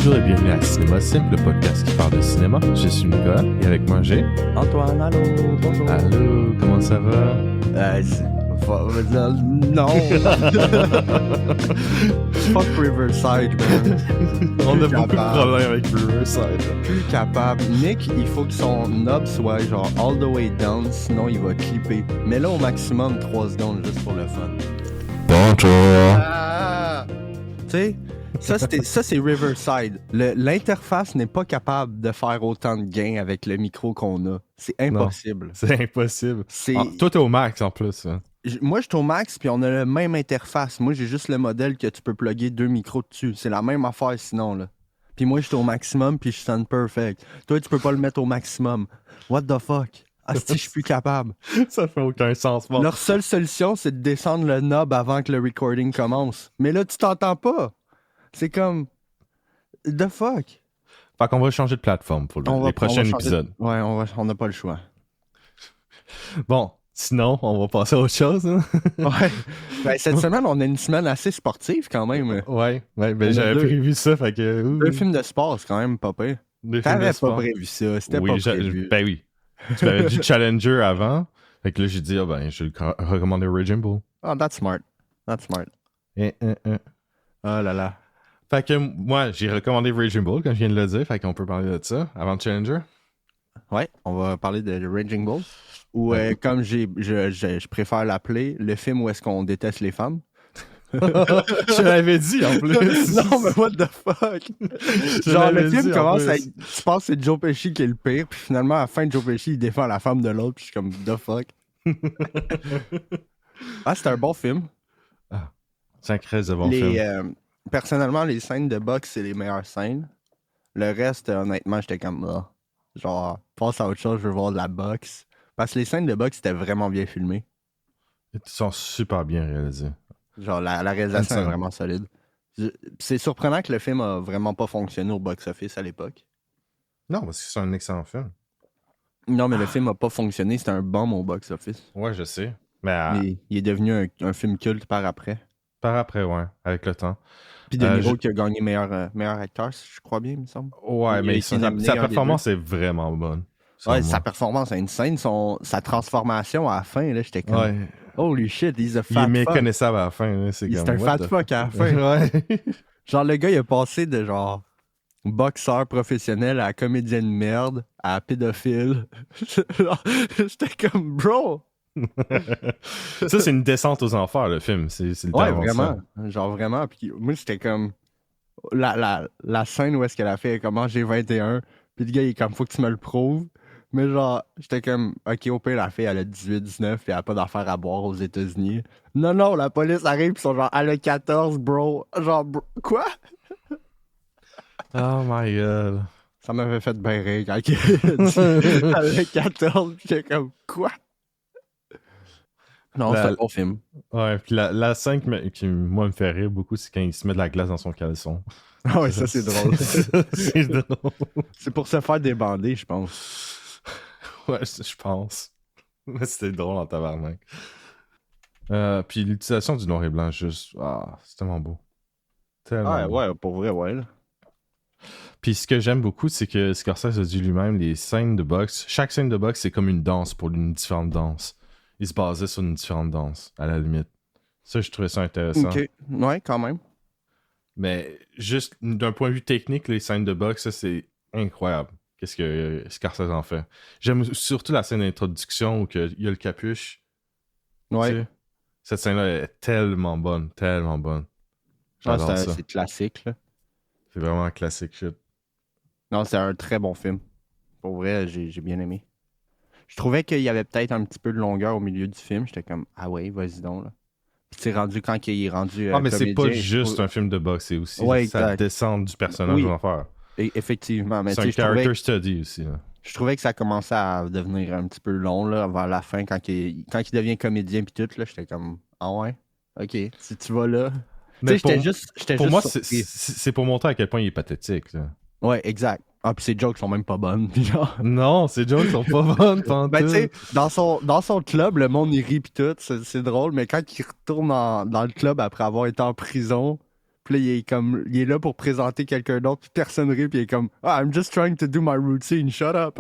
Bonjour et bienvenue à Cinéma Simple, le podcast qui parle de cinéma. Je suis Nicolas et avec moi j'ai... Antoine, allô, bonjour. Allô, comment ça va? Non. Fuck Riverside, man. On a Plus beaucoup de capable. problèmes avec Riverside. Plus capable. Nick, il faut que son knob soit genre all the way down, sinon il va clipper. Mais là, au maximum 3 secondes juste pour le fun. Bonjour. Ah! Tu sais, ça c'est Riverside. L'interface n'est pas capable de faire autant de gains avec le micro qu'on a. C'est impossible. C'est impossible. C'est... Toi, t'es au max en plus. Hein. Moi, je suis au max, puis on a la même interface. Moi, j'ai juste le modèle que tu peux plugger 2 micros dessus. C'est la même affaire sinon, là. Puis moi, je suis au maximum, puis je sonne perfect. Toi, tu peux pas le mettre au maximum. What the fuck? Ah, si, je suis plus capable. Ça fait aucun sens. Bon. Leur seule solution, c'est de descendre le knob avant que le recording commence. Mais là, tu t'entends pas. C'est comme... The fuck? Fait qu'on va changer de plateforme pour les prochains épisodes. Ouais, on n'a pas le choix. Bon, sinon, on va passer à autre chose. Hein? Ouais. Ben, cette semaine, on a une semaine assez sportive quand même. Ouais, ben j'avais prévu ça, fait que... 2 films de sport, c'est quand même pas pire. T'avais pas prévu ça, c'était pas prévu. Ben oui. Tu m'avais dit Challenger avant, fait que là j'ai dit, je vais recommander Raging Bull. Oh, that's smart. That's smart. Oh là là. Fait que moi, j'ai recommandé Raging Bull, comme je viens de le dire, fait qu'on peut parler de ça avant Challenger. Ouais, on va parler de Raging Bull. Ou comme je préfère l'appeler, le film où est-ce qu'on déteste les femmes. Je l'avais dit en plus. Non, mais what the fuck? Genre, le film commence à... Tu penses que c'est Joe Pesci qui est le pire, puis finalement, à la fin, Joe Pesci, il défend la femme de l'autre, puis je suis comme, the fuck? Ah, c'est un bon film. Ah, c'est un très bon film. Personnellement, les scènes de boxe, c'est les meilleures scènes. Le reste, honnêtement, j'étais comme, genre, passe à autre chose, je veux voir de la boxe. Parce que les scènes de boxe, c'était vraiment bien filmé. Ils sont super bien réalisés. Genre, la réalisation est vraiment solide. C'est surprenant que le film a vraiment pas fonctionné au box-office à l'époque. Non, parce que c'est un excellent film. Non, mais le film a pas fonctionné. C'était un bomb au box-office. Ouais, je sais. Mais il est devenu un film culte par après. Par après, ouais, avec le temps. Puis De Niro qui a gagné meilleur acteur, je crois bien, il me semble. Ouais, mais sa performance est vraiment bonne. Ouais, sa performance a une scène, sa transformation à la fin, là, j'étais comme... Ouais. Holy shit, he's a fat fuck. Il est méconnaissable à la fin. Là, c'est un fat fuck à la fin. Ouais. Genre, le gars, il a passé de genre boxeur professionnel à comédien de merde à pédophile. J'étais comme, bro! Ça, c'est une descente aux enfers, le film. C'est ouais, vraiment. Ça. Genre, vraiment. Puis moi, j'étais comme... La scène où est-ce qu'elle a fait, comment j'ai 21, puis le gars, il est comme, faut que tu me le prouves. Mais genre, j'étais comme, ok, au pire, la fille, elle a 18, 19, puis elle a pas d'affaires à boire aux États-Unis. Non, la police arrive, ils sont genre, elle a 14, bro. Genre, quoi? Oh my god. Ça m'avait fait bien rire quand elle a 14, j'étais comme, quoi? Non, c'est un bon film. Ouais, puis la scène qui, moi, me fait rire beaucoup, c'est quand il se met de la glace dans son caleçon. Ah ouais, ça, c'est drôle. C'est drôle. C'est pour se faire débander, je pense. Ouais, je pense. Mais c'était drôle en tabarnak. Puis l'utilisation du noir et blanc, juste... Ah, c'est tellement beau. Tellement beau. Ouais, pour vrai, ouais. Là. Puis ce que j'aime beaucoup, c'est que Scorsese a dit lui-même, les scènes de boxe, chaque scène de boxe, c'est comme une danse pour une différente danse. Il se basait sur une différente danse, à la limite. Ça, je trouvais ça intéressant. Ok, ouais, quand même. Mais juste d'un point de vue technique, les scènes de boxe, ça, c'est incroyable. Qu'est-ce que Scorsese en fait. J'aime surtout la scène d'introduction où il y a le capuche. Ouais. Tu sais, cette scène-là est tellement bonne, tellement bonne. J'adore ça. C'est classique, là. C'est vraiment un classique shit. Non, c'est un très bon film. Pour vrai, j'ai bien aimé. Je trouvais qu'il y avait peut-être un petit peu de longueur au milieu du film. J'étais comme, ah ouais, vas-y donc, là. Puis c'est rendu quand il est rendu mais comédien, c'est pas juste un film de boxe, c'est aussi ça descend du personnage en faire. Effectivement. Mais c'est un character study aussi. Là. Je trouvais que ça commençait à devenir un petit peu long là, vers la fin, quand il devient comédien puis tout, là, j'étais comme, ah ouais, ok, si tu vas là. Mais j'étais juste pour moi, c'est pour montrer à quel point il est pathétique. Là. Ouais, exact. Ah, puis ses jokes sont même pas bonnes. Genre... Non, ses jokes sont pas bonnes. Ben, tu sais, dans son club, le monde il rit pis tout, c'est drôle, mais quand il retourne dans le club après avoir été en prison, Puis là, il est là pour présenter quelqu'un d'autre, puis personne rit, puis il est comme « Ah, I'm just trying to do my routine, shut up! »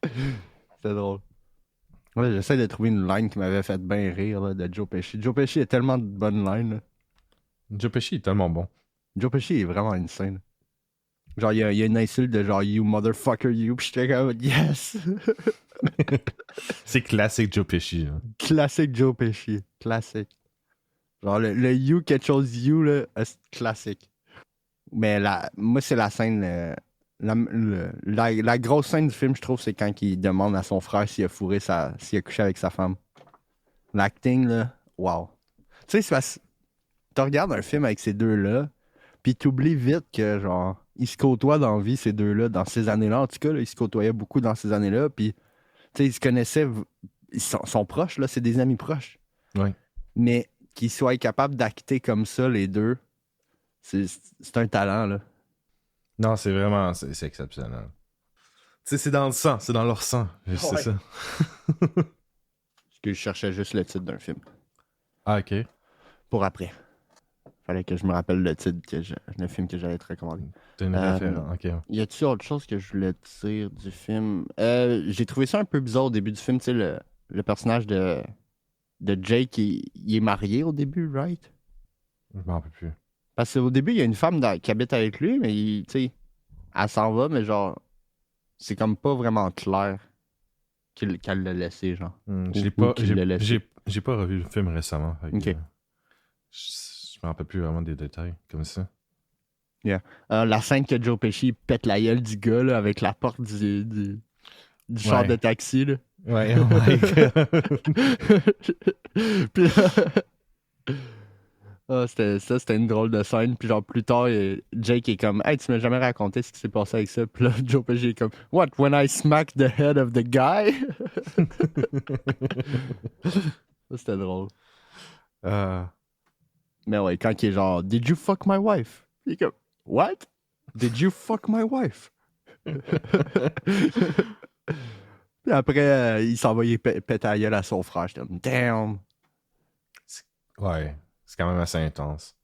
C'était drôle. Ouais, j'essaie de trouver une line qui m'avait fait bien rire là, de Joe Pesci. Joe Pesci a tellement de bonnes lines. Là. Joe Pesci est tellement bon. Joe Pesci est vraiment insane. Genre, il y a une insulte de genre « You motherfucker, you », puis j'étais comme « Yes! » C'est classique Joe Pesci. Là. Classique Joe Pesci. Classique. Genre, le You, quelque chose You, là, c'est classique. Mais moi, c'est la scène... la grosse scène du film, je trouve, c'est quand il demande à son frère s'il a s'il a couché avec sa femme. L'acting, là, wow. Tu sais, c'est parce tu regardes un film avec ces deux-là, puis t'oublies vite que, genre, ils se côtoient dans la vie, ces deux-là, dans ces années-là. En tout cas, là, ils se côtoyaient beaucoup dans ces années-là, puis, tu sais, ils se connaissaient, ils sont proches, là, c'est des amis proches. Ouais. Mais qu'ils soient capables d'acter comme ça, les deux, c'est un talent, là. Non, c'est vraiment... C'est exceptionnel. Tu sais, c'est dans le sang. C'est dans leur sang. C'est ça. Parce que je cherchais juste le titre d'un film. Ah, OK. Pour après. Fallait que je me rappelle le titre d'un film que j'allais te recommander. T'as une référence. OK. Y a-tu autre chose que je voulais dire du film? J'ai trouvé ça un peu bizarre au début du film. Tu sais, le personnage de Jake, il est marié au début, right? Je m'en rappelle plus. Parce qu'au début, il y a une femme qui habite avec lui, mais tu sais, elle s'en va, mais genre, c'est comme pas vraiment clair qu'elle l'a laissé, genre. J'ai pas revu le film récemment. Ok. Je me rappelle plus vraiment des détails comme ça. Yeah. La scène que Joe Pesci pète la gueule du gars là, avec la porte du char de taxi. Là. Ouais, oh my God. Puis c'était une drôle de scène. Puis genre plus tard, Jake est comme Hey, tu m'as jamais raconté ce qui s'est passé avec ça. Puis là, Joe Pesci est comme What, when I smack the head of the guy? Ça, c'était drôle. Mais ouais, quand il est genre Did you fuck my wife? Il est comme What? Did you fuck my wife? Puis après, il s'en va, il pète la gueule à son frère. J'étais comme Damn! Ouais, c'est quand même assez intense.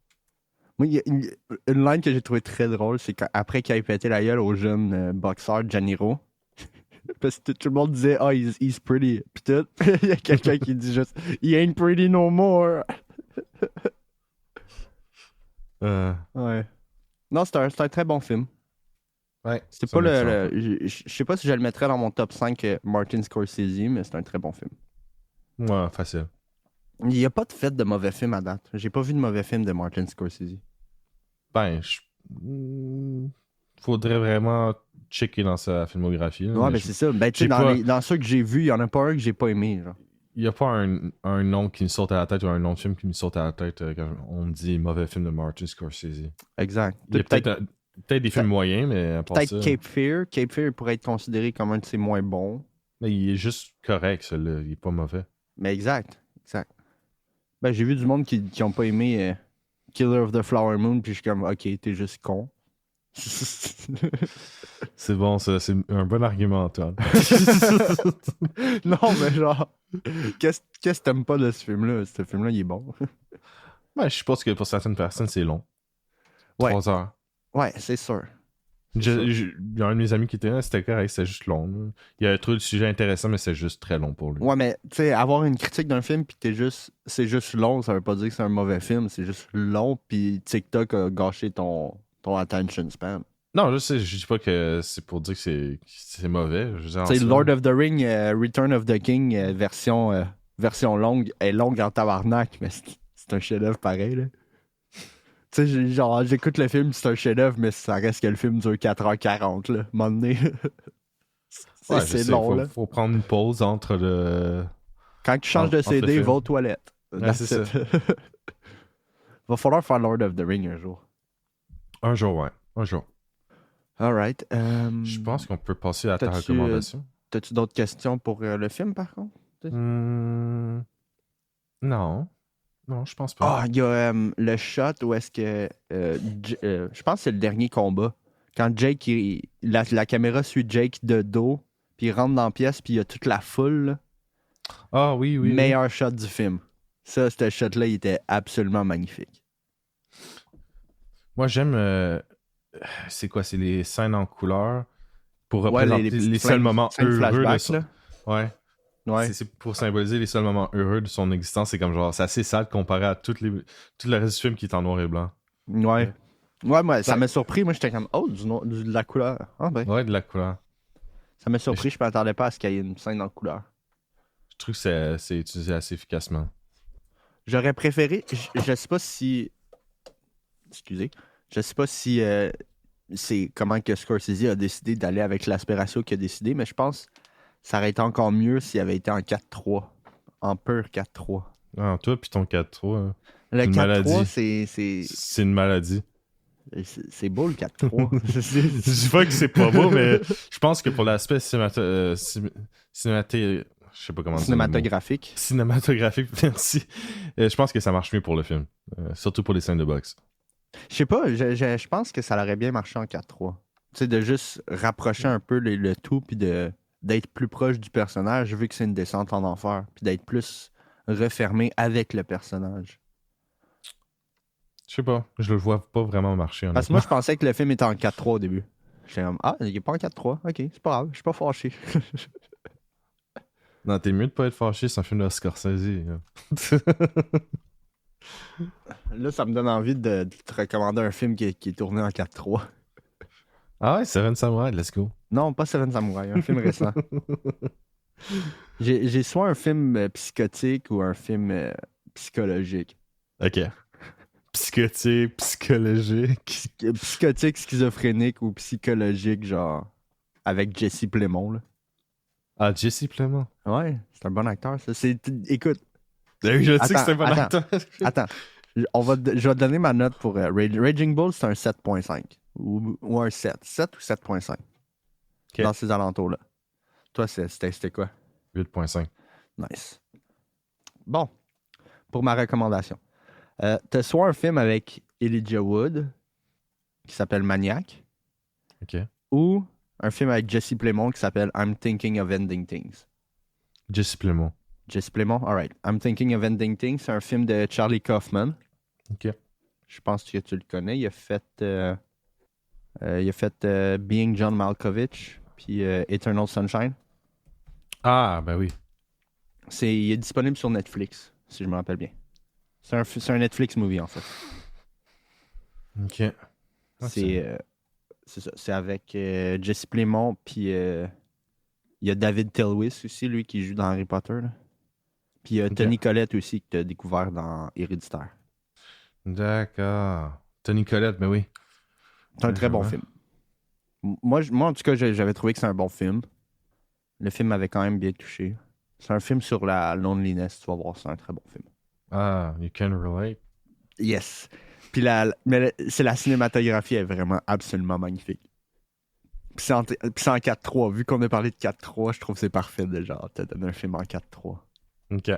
Moi, il y a une line que j'ai trouvée très drôle, c'est qu'après qu'il ait pété la gueule au jeune boxeur Janiro, parce que tout le monde disait Oh, he's pretty. Puis tout, il y a quelqu'un qui dit juste He ain't pretty no more. Ouais. Non, c'est un très bon film. Ouais. C'est pas je sais pas si je le mettrais dans mon top 5 Martin Scorsese, mais c'est un très bon film. Ouais, facile. Il n'y a pas de fait de mauvais film à date. J'ai pas vu de mauvais film de Martin Scorsese. Ben, faudrait vraiment checker dans sa filmographie. Là, Ouais, mais c'est ça. Ben, tu sais, dans ceux que j'ai vus, il y en a pas un que j'ai pas aimé. Genre. Il n'y a pas un nom qui me saute à la tête ou un nom de film qui me saute à la tête quand on me dit mauvais film de Martin Scorsese. Exact. Il y a peut-être des films moyens, mais à part ça... Peut-être Cape Fear. Cape Fear pourrait être considéré comme un de ses moins bons. Mais il est juste correct, celui-là. Il est pas mauvais. Mais exact. Ben, j'ai vu du monde qui ont pas aimé Killer of the Flower Moon, puis je suis comme, OK, t'es juste con. C'est bon, ça. C'est un bon argument, Antoine. Non, mais genre, qu'est-ce que t'aimes pas de ce film-là? Ce film-là, il est bon. Ben, je suppose que pour certaines personnes, c'est long. Ouais. 3 heures. Ouais, c'est sûr. Il y a un de mes amis qui était là, c'était correct, c'était juste long. Là. Il a trouvé le sujet intéressant, mais c'est juste très long pour lui. Ouais, mais tu sais, avoir une critique d'un film puis c'est juste long, ça veut pas dire que c'est un mauvais film, c'est juste long puis TikTok a gâché ton attention span. Non, je dis pas que c'est pour dire que c'est mauvais. C'est Lord of the Ring, Return of the King, version longue, est longue en tabarnak, mais c'est un chef-d'œuvre pareil, là. Tu sais, genre, j'écoute le film, c'est un chef-d'œuvre, mais ça reste que le film dure 4h40, là, à un moment donné. c'est long, là. Faut prendre une pause entre le... Quand tu changes de CD, va aux toilettes. Ouais, c'est ça. Va falloir faire Lord of the Ring un jour. Un jour, ouais. Un jour. Alright. Je pense qu'on peut passer à ta recommandation. T'as-tu d'autres questions pour le film, par contre? Non. Non, je pense pas. Ah, il y a le shot où est-ce que... je pense que c'est le dernier combat. Quand Jake, la caméra suit Jake de dos, puis il rentre dans la pièce, puis il y a toute la foule. Là. Ah oui. Meilleur shot du film. Ça, ce shot-là, il était absolument magnifique. Moi, j'aime. C'est quoi? C'est les scènes en couleur pour Ouais, représenter les seuls moments scènes heureux de flashback, son. là. Ouais. Ouais. C'est pour symboliser les seuls moments heureux de son existence. C'est comme genre, c'est assez sale comparé à tout le reste du film qui est en noir et blanc. Ouais. Ouais, moi, ça Ouais, m'a surpris. Moi, j'étais comme, oh, de la couleur. Ah, ben. ouais, de la couleur. Ça m'a Je, surpris, je m'attendais pas à ce qu'il y ait une scène en couleur. je trouve que c'est utilisé assez efficacement. J'aurais préféré, je sais pas si, excusez, je sais pas si c'est comment que Scorsese a décidé d'aller avec l'aspect ratio qu'il a décidé, mais je pense que ça aurait été encore mieux s'il avait été en 4-3, en pur 4-3. Ah, toi, puis ton 4-3, hein. Le Une 4-3, maladie. C'est une maladie. c'est beau le 4-3. Je dis pas que c'est pas beau, mais je pense que pour l'aspect je sais pas comment dire le mot. Cinématographique. Cinématographique, merci. Je pense que ça marche mieux pour le film. Surtout pour les scènes de boxe. Je sais pas, je pense que ça aurait bien marché en 4-3. Tu sais, de juste rapprocher un peu le tout, puis d'être plus proche du personnage, vu que c'est une descente en enfer, puis d'être plus refermé avec le personnage. Je sais pas, je le vois pas vraiment marcher, Parce que honnêtement. moi, je pensais que le film était en 4-3 au début. J'étais comme, ah, il est pas en 4-3, ok, c'est pas grave, je suis pas fâché. Non, t'es mieux de pas être fâché, c'est un film de Scorsese. Là, ça me donne envie de te recommander un film qui est tourné en 4-3. Ah ouais, Seven Samurai, let's go. Non, pas Seven Samurai, un film récent. J'ai soit un film psychotique ou un film psychologique. Ok. Psychotique, psychologique. Psychotique, schizophrénique ou psychologique, genre avec Jesse Plemons, là. Ah, Jesse Plemons. Ouais, c'est un bon acteur, ça. Écoute, Je sais que c'est un bon attends. acteur. attends. Je vais te donner ma note pour Raging Bull, c'est un 7.5. Ou un 7. 7 ou 7.5. Ok. Dans ces alentours-là. Toi, c'était quoi? 8.5. Nice. Bon, pour ma recommandation. T'as soit un film avec Elijah Wood qui s'appelle Maniac, Ok. ou un film avec Jesse Plemons qui s'appelle I'm Thinking of Ending Things. Jesse Plemons. Jesse Plemons, alright. I'm Thinking of Ending Things, c'est un film de Charlie Kaufman. Ok. Je pense que tu le connais. Il a fait Being John Malkovich, puis Eternal Sunshine. Ah, ben oui. Il est disponible sur Netflix, si je me rappelle bien. C'est un Netflix movie, en fait. Ok. Ah, C'est ça. C'est avec Jesse Plemons, puis il y a David Telwis aussi, lui, qui joue dans Harry Potter, là. Puis il y a Ok. Tony Collette aussi, que tu as découvert dans Héréditaire. D'accord. Tony Collette, ben oui. C'est un très bon film. Moi, en tout cas, j'avais trouvé que c'est un bon film. Le film m'avait quand même bien touché. C'est un film sur la loneliness, tu vas voir, c'est un très bon film. Ah, you can relate. Yes. Puis c'est la cinématographie est vraiment absolument magnifique. Puis c'est en 4-3. Vu qu'on a parlé de 4-3, je trouve que c'est parfait déjà. T'as donné un film en 4-3. Ok.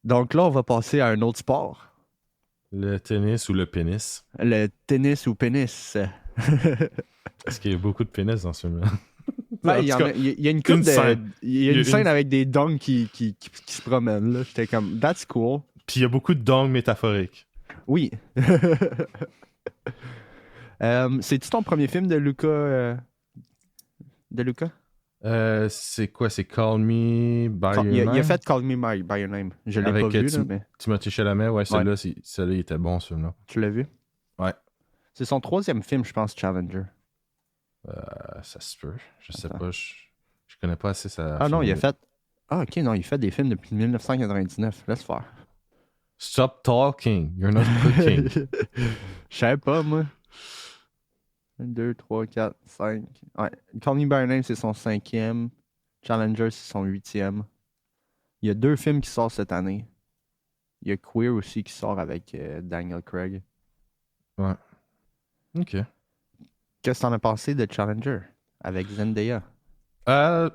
Donc là, on va passer à un autre sport. Le tennis ou le pénis. Le tennis ou pénis. Parce qu'il y a beaucoup de pénis dans ce film-là. Ben, il y a une couple scène. Il y a une scène avec des dongs qui se promènent. Là. J'étais comme, that's cool. Puis il y a beaucoup de dongs métaphoriques. Oui. C'est-tu ton premier film de Luca? De Luca? C'est quoi? C'est Call Me By Your Il Name? a fait Call Me by Your Name. Je l'ai Avec pas vu, là, mais Timothée Chalamet. Ouais, celui-là, celui-là, il était bon, celui-là. tu l'as vu? Ouais. C'est son troisième film, je pense, Challenger. Ça se peut. Je sais Attends. pas. Je connais pas assez sa... Ah non, il a fait... Ah, ok, non, il fait des films depuis 1999. Laisse faire. Stop talking. You're not cooking. Je savais pas, moi. 1, 2, 3, 4, 5. Ouais. Call Me By Your Name, c'est son 5e. Challenger, c'est son 8e. Il y a 2 films qui sortent cette année. Il y a Queer aussi qui sort avec Daniel Craig. Ouais. Ok. Qu'est-ce que t'en as pensé de Challenger avec Zendaya? Ben,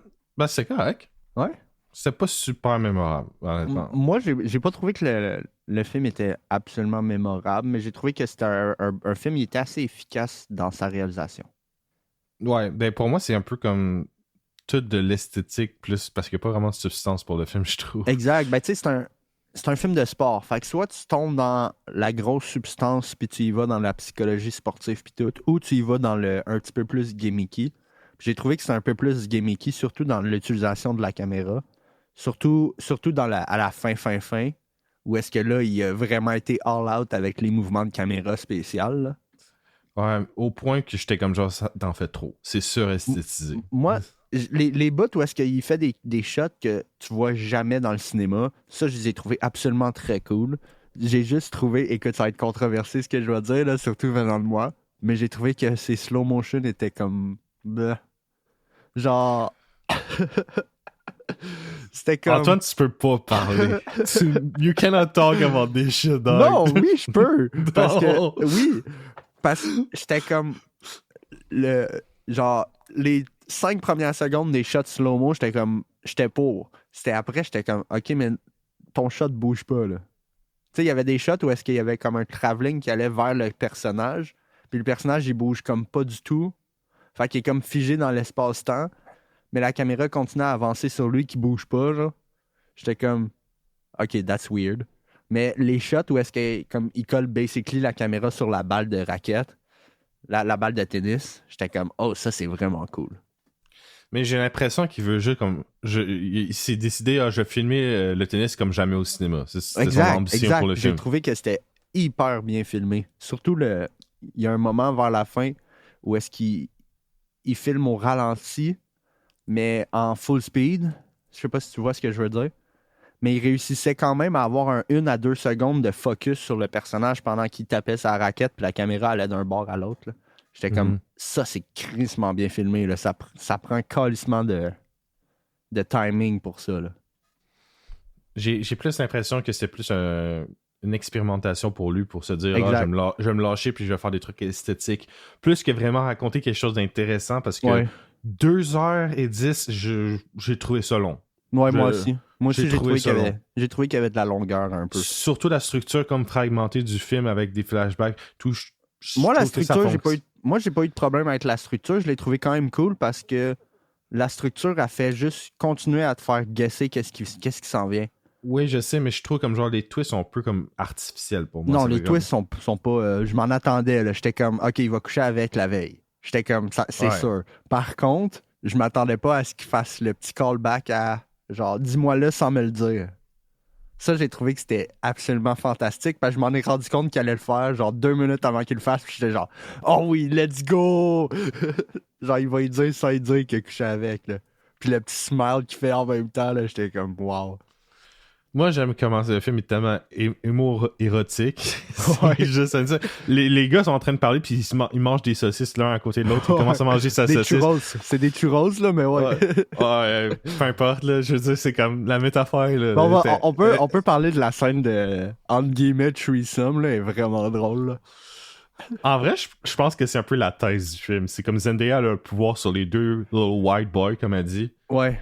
c'est correct. Ouais. C'était pas super mémorable, honnêtement. Moi, j'ai pas trouvé que le film était absolument mémorable, mais j'ai trouvé que c'était un film qui était assez efficace dans sa réalisation. Ouais, ben pour moi, c'est un peu comme tout de l'esthétique plus parce qu'il n'y a pas vraiment de substance pour le film, je trouve. Exact. Ben, tu sais, c'est un film de sport. Fait que soit tu tombes dans la grosse substance puis tu y vas dans la psychologie sportive puis tout, ou tu y vas dans le un petit peu plus gimmicky. Puis j'ai trouvé que c'est un peu plus gimmicky, surtout dans l'utilisation de la caméra. Surtout à la fin, où est-ce que là, il a vraiment été all out avec les mouvements de caméra spécial, là. Ouais, au point que j'étais comme genre, ça t'en fais trop. C'est suresthétisé. Moi, les bouts où est-ce qu'il fait des shots que tu vois jamais dans le cinéma, ça, je les ai trouvés absolument très cool. J'ai juste trouvé, écoute, ça va être controversé ce que je vais dire, là, surtout venant de moi, mais j'ai trouvé que ces slow motion étaient comme... bleh. Genre... C'était comme... Antoine, tu peux pas parler. You cannot talk about this shit, dog. Non, oui, je peux. Parce que... Non. Oui, parce que j'étais comme... Le... Genre, les 5 premières secondes des shots slow-mo, j'étais comme... J'étais pour. C'était après, j'étais comme... OK, mais ton shot bouge pas, là. Tu sais, il y avait des shots où est-ce qu'il y avait comme un travelling qui allait vers le personnage, puis le personnage, il bouge comme pas du tout. Fait qu'il est comme figé dans l'espace-temps, mais la caméra continue à avancer sur lui qui bouge pas, genre. J'étais comme... OK, that's weird. Mais les shots où est-ce qu'il colle basically la caméra sur la balle de raquette, la balle de tennis, j'étais comme, oh, ça, c'est vraiment cool. Mais j'ai l'impression qu'il veut juste comme. Il s'est décidé, je vais filmer le tennis comme jamais au cinéma. C'était son ambition pour le film. J'ai trouvé que c'était hyper bien filmé. Surtout, il y a un moment vers la fin où est-ce qu'il filme au ralenti, mais en full speed. Je sais pas si tu vois ce que je veux dire. Mais il réussissait quand même à avoir un 1 à 2 secondes de focus sur le personnage pendant qu'il tapait sa raquette, puis la caméra allait d'un bord à l'autre, là. J'étais comme, ça, c'est crissement bien filmé, là. Ça prend calissement de timing pour ça, là. J'ai plus l'impression que c'est plus une expérimentation pour lui, pour se dire, Exact. je vais me lâcher puis je vais faire des trucs esthétiques. Plus que vraiment raconter quelque chose d'intéressant, parce que 2h10, j'ai trouvé ça long. Ouais, moi aussi. Moi aussi, j'ai trouvé qu'il y avait de la longueur un peu. Surtout la structure comme fragmentée du film avec des flashbacks. Tout, moi, la structure, j'ai pas eu de problème avec la structure. Je l'ai trouvé quand même cool parce que la structure a fait juste continuer à te faire guesser qu'est-ce qui s'en vient. Oui, je sais, mais je trouve comme genre les twists sont un peu comme artificiels pour moi. Non, les twists sont pas... je m'en attendais, là. J'étais comme, OK, il va coucher avec la veille. J'étais comme, c'est sûr. Par contre, je m'attendais pas à ce qu'il fasse le petit callback à genre, dis-moi là sans me le dire. Ça, j'ai trouvé que c'était absolument fantastique parce que je m'en ai rendu compte qu'il allait le faire genre 2 minutes avant qu'il le fasse. Puis j'étais genre, oh oui, let's go! Genre, il va y dire sans y dire qu'il a couché avec, là. Puis le petit smile qu'il fait en même temps, là, j'étais comme, wow. Moi, j'aime comment le film est tellement humour érotique. Ouais. Juste à dire. Les gars sont en train de parler, puis ils mangent des saucisses l'un à côté de l'autre. Ils commencent à manger sa saucisse. Churros. C'est des churros, là, mais ouais. Peu importe, là. Je veux dire, c'est comme la métaphore. Là, bon, on peut parler de la scène de, entre guillemets, threesome, là, est vraiment drôle, là. En vrai, je pense que c'est un peu la thèse du film. C'est comme Zendaya a le pouvoir sur les deux little white boys, comme elle dit. Ouais.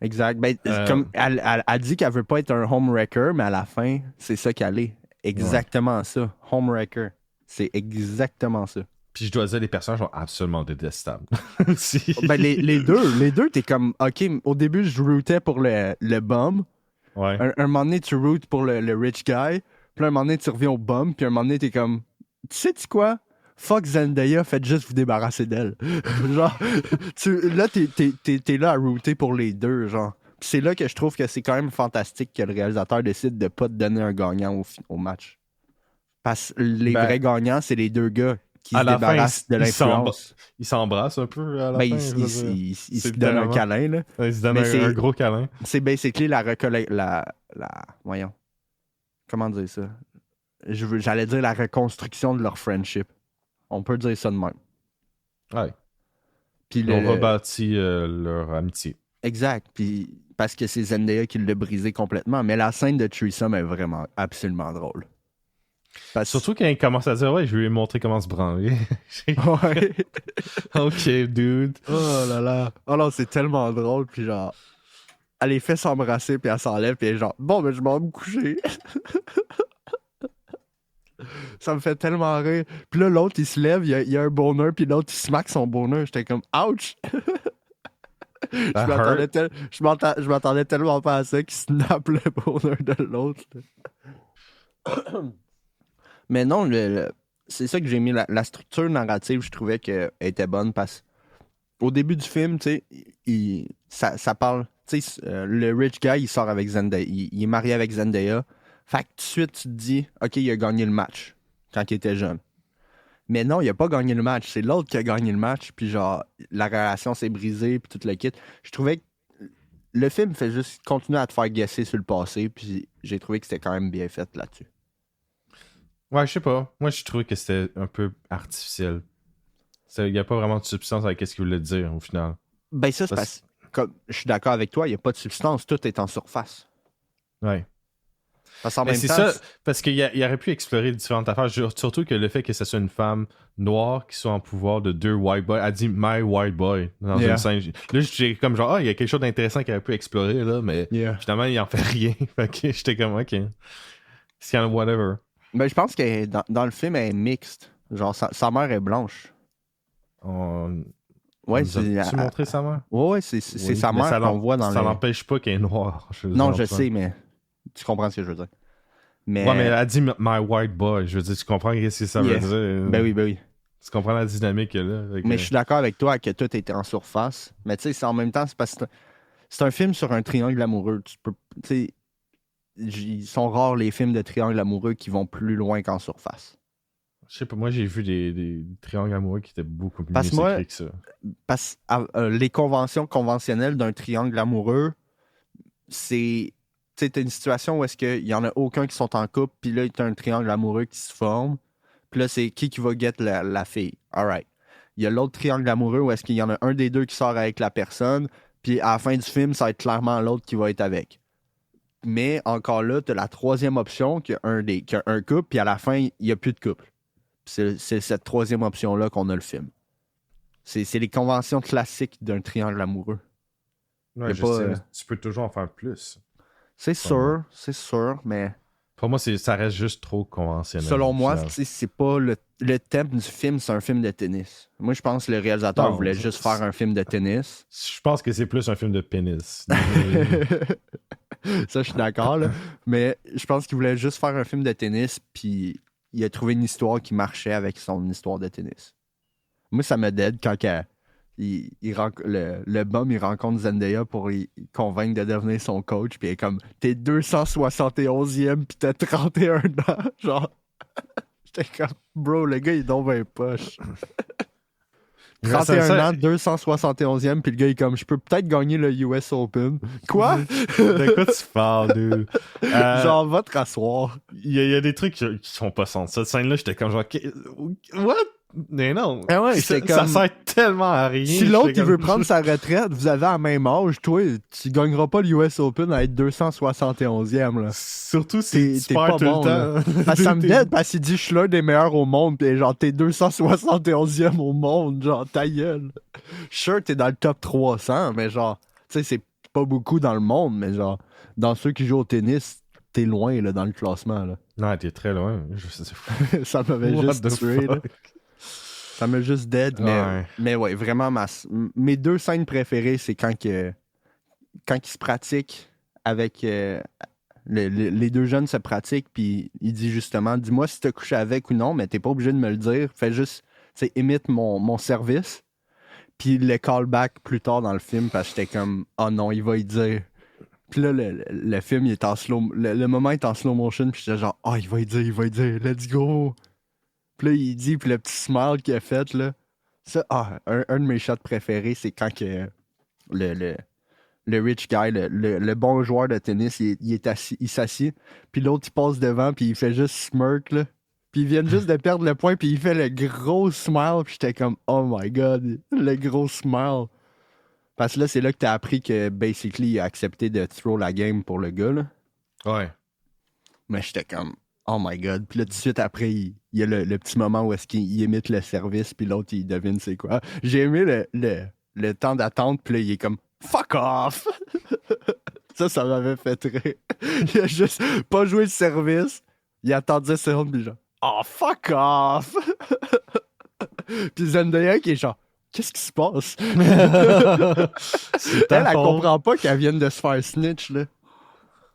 Exact. Ben, comme elle dit qu'elle veut pas être un homewrecker, mais à la fin, c'est ça qu'elle est. Exactement ça. Homewrecker. C'est exactement ça. Puis je dois dire, les personnages sont absolument détestables. Ben, les deux, t'es comme, OK, au début, je rootais pour le bum. Ouais. Un moment donné, tu rootes pour le rich guy. Puis un moment donné, tu reviens au bum. Puis un moment donné, t'es comme, tu sais-tu quoi? Fuck Zendaya, faites juste vous débarrasser d'elle. Genre, là, t'es là à rooter pour les deux, genre. Puis c'est là que je trouve que c'est quand même fantastique que le réalisateur décide de pas te donner un gagnant au match. Parce que les vrais gagnants, c'est les deux gars qui se débarrassent de l'influence. Ils s'embrassent un peu à la fin. Ils se donnent un câlin, là. Ils se donnent un gros câlin. C'est basically voyons. Comment dire ça? J'allais dire la reconstruction de leur friendship. On peut dire ça de même. Ouais. Puis on rebâtit leur amitié. Exact. Puis parce que c'est Zendaya qui l'a brisé complètement. Mais la scène de threesome est vraiment absolument drôle. Surtout quand il commence à dire, ouais, je vais lui montrer comment se branler. Ouais. OK, dude. Oh là là. Oh non, c'est tellement drôle. Puis genre, elle les fait s'embrasser, puis elle s'enlève, puis elle est genre, bon, ben je m'en vais me coucher. Ça me fait tellement rire. Puis là, l'autre, il se lève, il y a un bonheur, puis l'autre, il smack son bonheur. J'étais comme, ouch! That hurt. Je m'attendais tellement pas à ça qu'ils snappent le pour l'un de l'autre. Mais non, c'est ça que j'ai mis. La structure narrative, je trouvais qu'elle était bonne parce qu'au début du film, tu sais, ça parle. Tu sais, le rich guy, il sort avec Zendaya. Il est marié avec Zendaya. Fait que tout de suite, tu te dis, OK, il a gagné le match quand il était jeune. Mais non, il a pas gagné le match. C'est l'autre qui a gagné le match. Puis genre, la relation s'est brisée. Puis tout le kit. Je trouvais que le film fait juste continuer à te faire guesser sur le passé. Puis j'ai trouvé que c'était quand même bien fait là-dessus. Ouais, je sais pas. Moi, je trouvais que c'était un peu artificiel. Il n'y a pas vraiment de substance avec ce qu'il voulait dire, au final. Ben ça, c'est parce que je suis d'accord avec toi, il n'y a pas de substance. Tout est en surface. Ouais. Parce qu'en Mais même c'est temps, ça, parce qu'il aurait pu explorer différentes affaires, surtout que le fait que ce soit une femme noire qui soit en pouvoir de deux white boys, elle dit my white boy dans une scène. Là, j'ai comme genre, il y a quelque chose d'intéressant qu'il aurait pu explorer, là, mais finalement, il en fait rien. Fait que j'étais comme, ok, c'est kind of whatever. Ben, je pense que dans le film, elle est mixte. Genre, sa mère est blanche. Ouais, tu montré sa mère? Ouais, c'est sa mère qu'on voit dans ça n'empêche pas qu'elle est noire. Non, je sais, mais tu comprends ce que je veux dire. Ouais, mais elle dit my white boy. Je veux dire, tu comprends ce que ça veut dire? Ben oui. Tu comprends la dynamique là. Mais je suis d'accord avec toi que tout était en surface. Mais tu sais, en même temps, c'est parce que c'est un film sur un triangle amoureux. Tu sais, ils sont rares les films de triangle amoureux qui vont plus loin qu'en surface. Je sais pas, moi j'ai vu des triangles amoureux qui étaient beaucoup plus écrits que ça. Parce que les conventions conventionnelles d'un triangle amoureux, c'est... Tu sais, t'as une situation où est-ce qu'il y en a aucun qui sont en couple, puis là, t'as un triangle amoureux qui se forme, puis là, c'est qui va get la fille. Alright. Il y a l'autre triangle amoureux où est-ce qu'il y en a un des deux qui sort avec la personne, puis à la fin du film, ça va être clairement l'autre qui va être avec. Mais encore là, t'as la troisième option, qu'il y a un couple, puis à la fin, il n'y a plus de couple. C'est cette troisième option-là qu'on a le film. C'est les conventions classiques d'un triangle amoureux. Ouais, je sais, tu peux toujours en faire plus. C'est sûr, mais... Pour moi, ça reste juste trop conventionnel. Selon moi, c'est pas le thème du film, c'est un film de tennis. Moi, je pense que le réalisateur voulait juste faire un film de tennis. Je pense que c'est plus un film de pénis. Ça, je suis d'accord, là. Mais je pense qu'il voulait juste faire un film de tennis, puis il a trouvé une histoire qui marchait avec son histoire de tennis. Moi, ça me dead quand le bum, il rencontre Zendaya pour y convaincre de devenir son coach, puis il est comme, t'es 271e, puis t'as 31 ans. Genre, j'étais comme, bro, le gars, il est donc bien poche. 31 ans, 271e, puis le gars, il est comme, je peux peut-être gagner le US Open. Quoi? De quoi tu parles, dude? Genre, va te rasseoir. Il y a des trucs qui sont pas sens. Cette scène-là, j'étais comme genre, what? Mais non, ah ouais, ça sert tellement à rien. Si l'autre il veut prendre sa retraite, vous avez la même âge, toi, tu gagneras pas le US Open à être 271e. Là. Surtout si tu perds tout bon, le temps. Parce que ça me dead parce qu'il dit je suis l'un des meilleurs au monde, pis genre t'es 271e au monde, genre ta gueule. Sure, t'es dans le top 300, mais genre, tu sais, c'est pas beaucoup dans le monde, mais genre, dans ceux qui jouent au tennis, t'es loin là, dans le classement. Là. Non, t'es très loin. Ça m'avait juste tué. Là. Ça m'a juste dead, mais ouais, vraiment, mes deux scènes préférées, c'est quand ils se pratiquent avec... les deux jeunes se pratiquent, puis il dit justement, dis-moi si t'as couché avec ou non, mais t'es pas obligé de me le dire. Fais juste, tu sais, imite mon service. Puis le callback plus tard dans le film, parce que j'étais comme, oh non, il va y dire. Puis là, le film, il est en slow... Le moment est en slow motion, puis j'étais genre, oh, il va y dire, let's go! Puis là, il dit, puis le petit smile qu'il a fait, là. Ça, un de mes shots préférés, c'est quand que le rich guy, le bon joueur de tennis, il est assis, il s'assied, puis l'autre, il passe devant, puis il fait juste smirk, là. Puis ils viennent juste de perdre le point, puis il fait le gros smile, puis j'étais comme, oh my god, le gros smile. Parce que là, c'est là que t'as appris que, basically, il a accepté de throw la game pour le gars, là. Ouais. Mais j'étais comme, oh my god. Puis là, tout de suite après, il y a le petit moment où est-ce qu'il imite le service, puis l'autre, il devine c'est quoi. J'ai aimé le temps d'attente, puis là, il est comme fuck off! ça m'avait fait rire. Il a juste pas joué le service, il attend 10 secondes, puis genre, oh fuck off! Puis Zendaya qui est genre, Qu'est-ce qui se passe? C'est ta Elle faute. comprend pas qu'elle vienne de se faire snitch, là.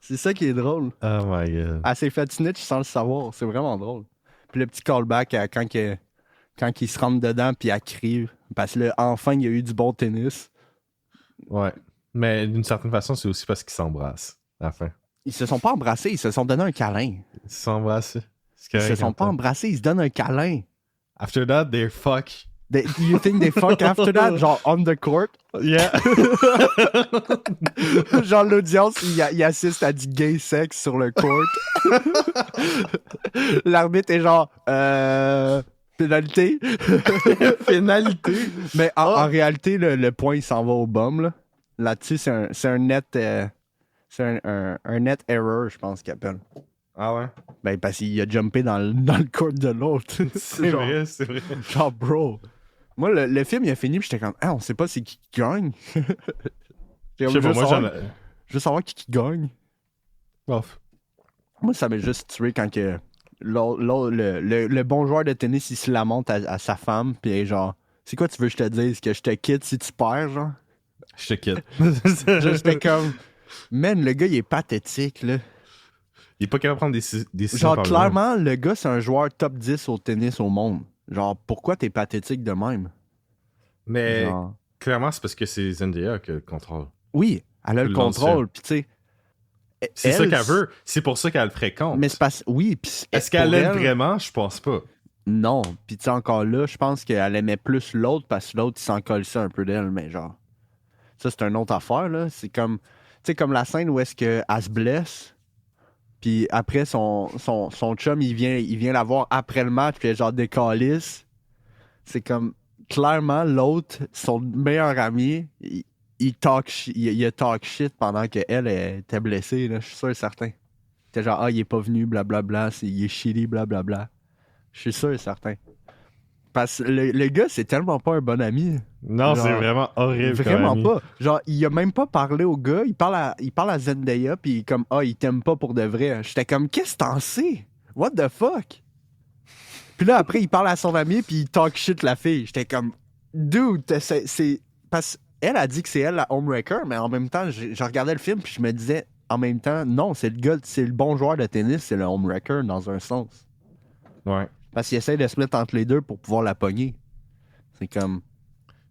C'est ça qui est drôle. Oh my god. Elle s'est fait snitch sans le savoir. C'est vraiment drôle. Puis le petit callback quand il se rentre dedans puis elle crie. Parce que là, enfin, il y a eu du bon tennis. Ouais. Mais d'une certaine façon, c'est aussi parce qu'ils s'embrassent à la fin. Ils se sont pas embrassés, ils se sont donné un câlin. Ils s'embrassent. Ils se sont pas embrassés, ils se donnent un câlin. After that, they're fuck. Do you think they fuck after that? Genre on the court? Yeah. Genre l'audience, il assiste à du gay sex sur le court. L'arbitre est genre pénalité. Pénalité. Mais en réalité, le point il s'en va au bum. Là-dessus, c'est un net. C'est un net error, je pense qu'il appelle. Ah ouais? Ben, parce qu'il a jumpé dans le court de l'autre. C'est genre, vrai, c'est vrai. Genre, bro. Moi, le film, il a fini, puis j'étais comme, on sait pas c'est qui gagne. Je sais pas, moi, je veux savoir qui gagne. Off. Moi, ça m'a juste tué quand que le bon joueur de tennis, il se lamente à sa femme, puis elle est genre, c'est quoi tu veux que je te dise? Que je te quitte si tu perds, genre? Je te quitte. J'étais comme, man, le gars, il est pathétique, là. Il est pas capable de prendre des décisions. Genre, par clairement, le gars, c'est un joueur top 10 au tennis au monde. Genre, pourquoi t'es pathétique de même? Mais Genre... clairement, c'est parce que c'est Zendaya qui a le contrôle. Oui, elle a le contrôle, puis tu sais... C'est ça qu'elle veut. C'est pour ça qu'elle le fréquente. Mais c'est parce... Oui, puis... Est-ce qu'elle l'aime vraiment? Je pense pas. Non. Puis tu sais, encore là, je pense qu'elle aimait plus l'autre parce que l'autre, il s'en colissait un peu d'elle, mais genre... Ça, c'est une autre affaire, là. C'est comme... Tu sais, comme la scène où est-ce qu'elle se blesse, puis après, son chum, il vient la voir après le match, puis elle genre décalisse. C'est comme... Clairement, l'autre, son meilleur ami, il a talk shit pendant qu'elle était blessée, là. Je suis sûr et certain. T'es genre, il est pas venu, blablabla, il est shitty, blablabla. Je suis sûr et certain. Parce que le gars, c'est tellement pas un bon ami. Non, genre, c'est vraiment horrible. Vraiment pas. Genre, il a même pas parlé au gars. Il parle à Zendaya, puis comme, il t'aime pas pour de vrai. J'étais comme, qu'est-ce que t'en sais? What the fuck? Puis là, après, il parle à son ami, puis il talk shit la fille. J'étais comme, dude, c'est... Parce qu'elle a dit que c'est elle la homewrecker, mais en même temps, je regardais le film, puis je me disais, en même temps, non, c'est le gars, c'est le bon joueur de tennis, c'est le homewrecker dans un sens. Ouais. Parce qu'il essaie de se mettre entre les deux pour pouvoir la pogner. C'est comme...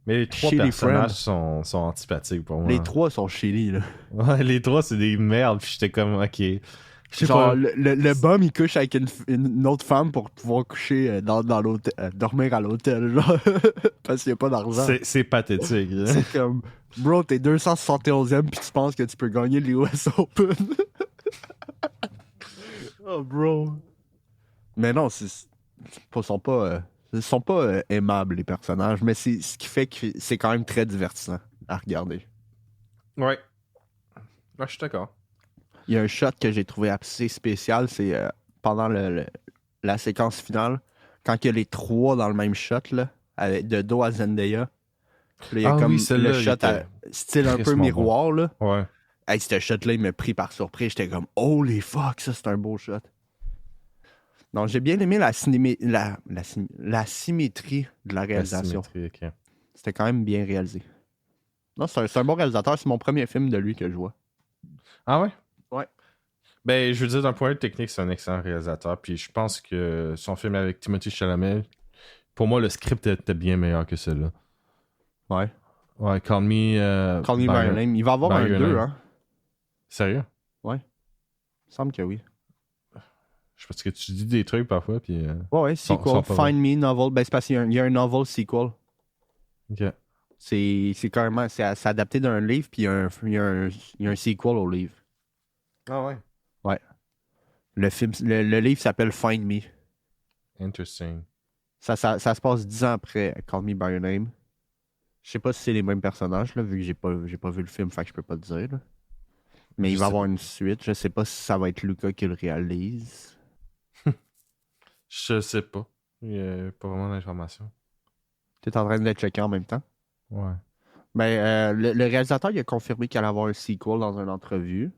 Mais les trois personnages sont antipathiques pour moi. Les trois sont shitty, là. Ouais, les trois, c'est des merdes. Puis j'étais comme, ok. Genre, le bum, il couche avec une autre femme pour pouvoir coucher dans l'hôtel, dormir à l'hôtel, genre. Parce qu'il n'y a pas d'argent. C'est pathétique. C'est comme, bro, t'es 271e puis tu penses que tu peux gagner l'US Open. Oh, bro. Mais non, ils sont pas aimables, les personnages, mais c'est ce qui fait que c'est quand même très divertissant à regarder. Ouais. Je suis d'accord. Il y a un shot que j'ai trouvé assez spécial, c'est pendant la séquence finale, quand il y a les trois dans le même shot, là, de dos à Zendaya. Puis il y a comme le shot style un peu miroir, là. Ouais. Hey, ce shot-là, il m'a pris par surprise. J'étais comme, holy fuck, ça, c'est un beau shot. Donc, j'ai bien aimé la symétrie de la réalisation. Okay. C'était quand même bien réalisé. Non, c'est un bon réalisateur. C'est mon premier film de lui que je vois. Ah ouais? Ouais. Ben, je veux dire, d'un point de vue technique, c'est un excellent réalisateur. Puis je pense que son film avec Timothée Chalamet, pour moi, le script était bien meilleur que celui-là. Ouais. Ouais, Call Me By Your Name. Il va y avoir un 2, hein? Sérieux? Ouais. Il me semble que oui. Je pense que tu dis des trucs parfois, puis... ouais, sequel. Find Me, novel. Ben, c'est parce qu'il y a un novel sequel. OK. C'est carrément... C'est adapté d'un livre, puis il y a un sequel au livre. Ah ouais? Ouais. Le livre s'appelle Find Me. Interesting. Ça se passe 10 ans après Call Me By Your Name. Je sais pas si c'est les mêmes personnages, là, vu que j'ai pas vu le film, fait que je peux pas te dire. Là. Mais il va y avoir une suite. Je sais pas si ça va être Lucas qui le réalise. Je sais pas. Il n'y a pas vraiment d'informations. Tu es en train de le checker en même temps? Ouais. Ben, le réalisateur il a confirmé qu'il allait avoir un sequel dans une entrevue.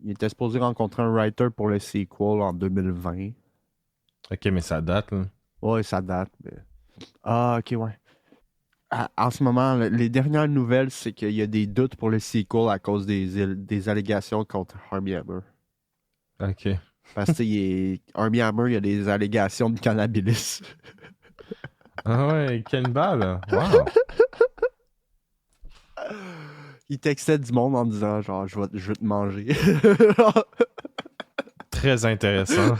Il était supposé rencontrer un writer pour le sequel en 2020. OK, mais ça date, là. Ouais, ça date. Mais... Ah, ok, ouais. En ce moment, les dernières nouvelles, c'est qu'il y a des doutes pour le sequel à cause des allégations contre Armie Hammer. Ok. Parce que, tu sais, Armie Hammer, il y a des allégations de cannabis. Ah ouais, cannibale. Wow. Il textait du monde en disant, genre, je vais te manger. Très intéressant.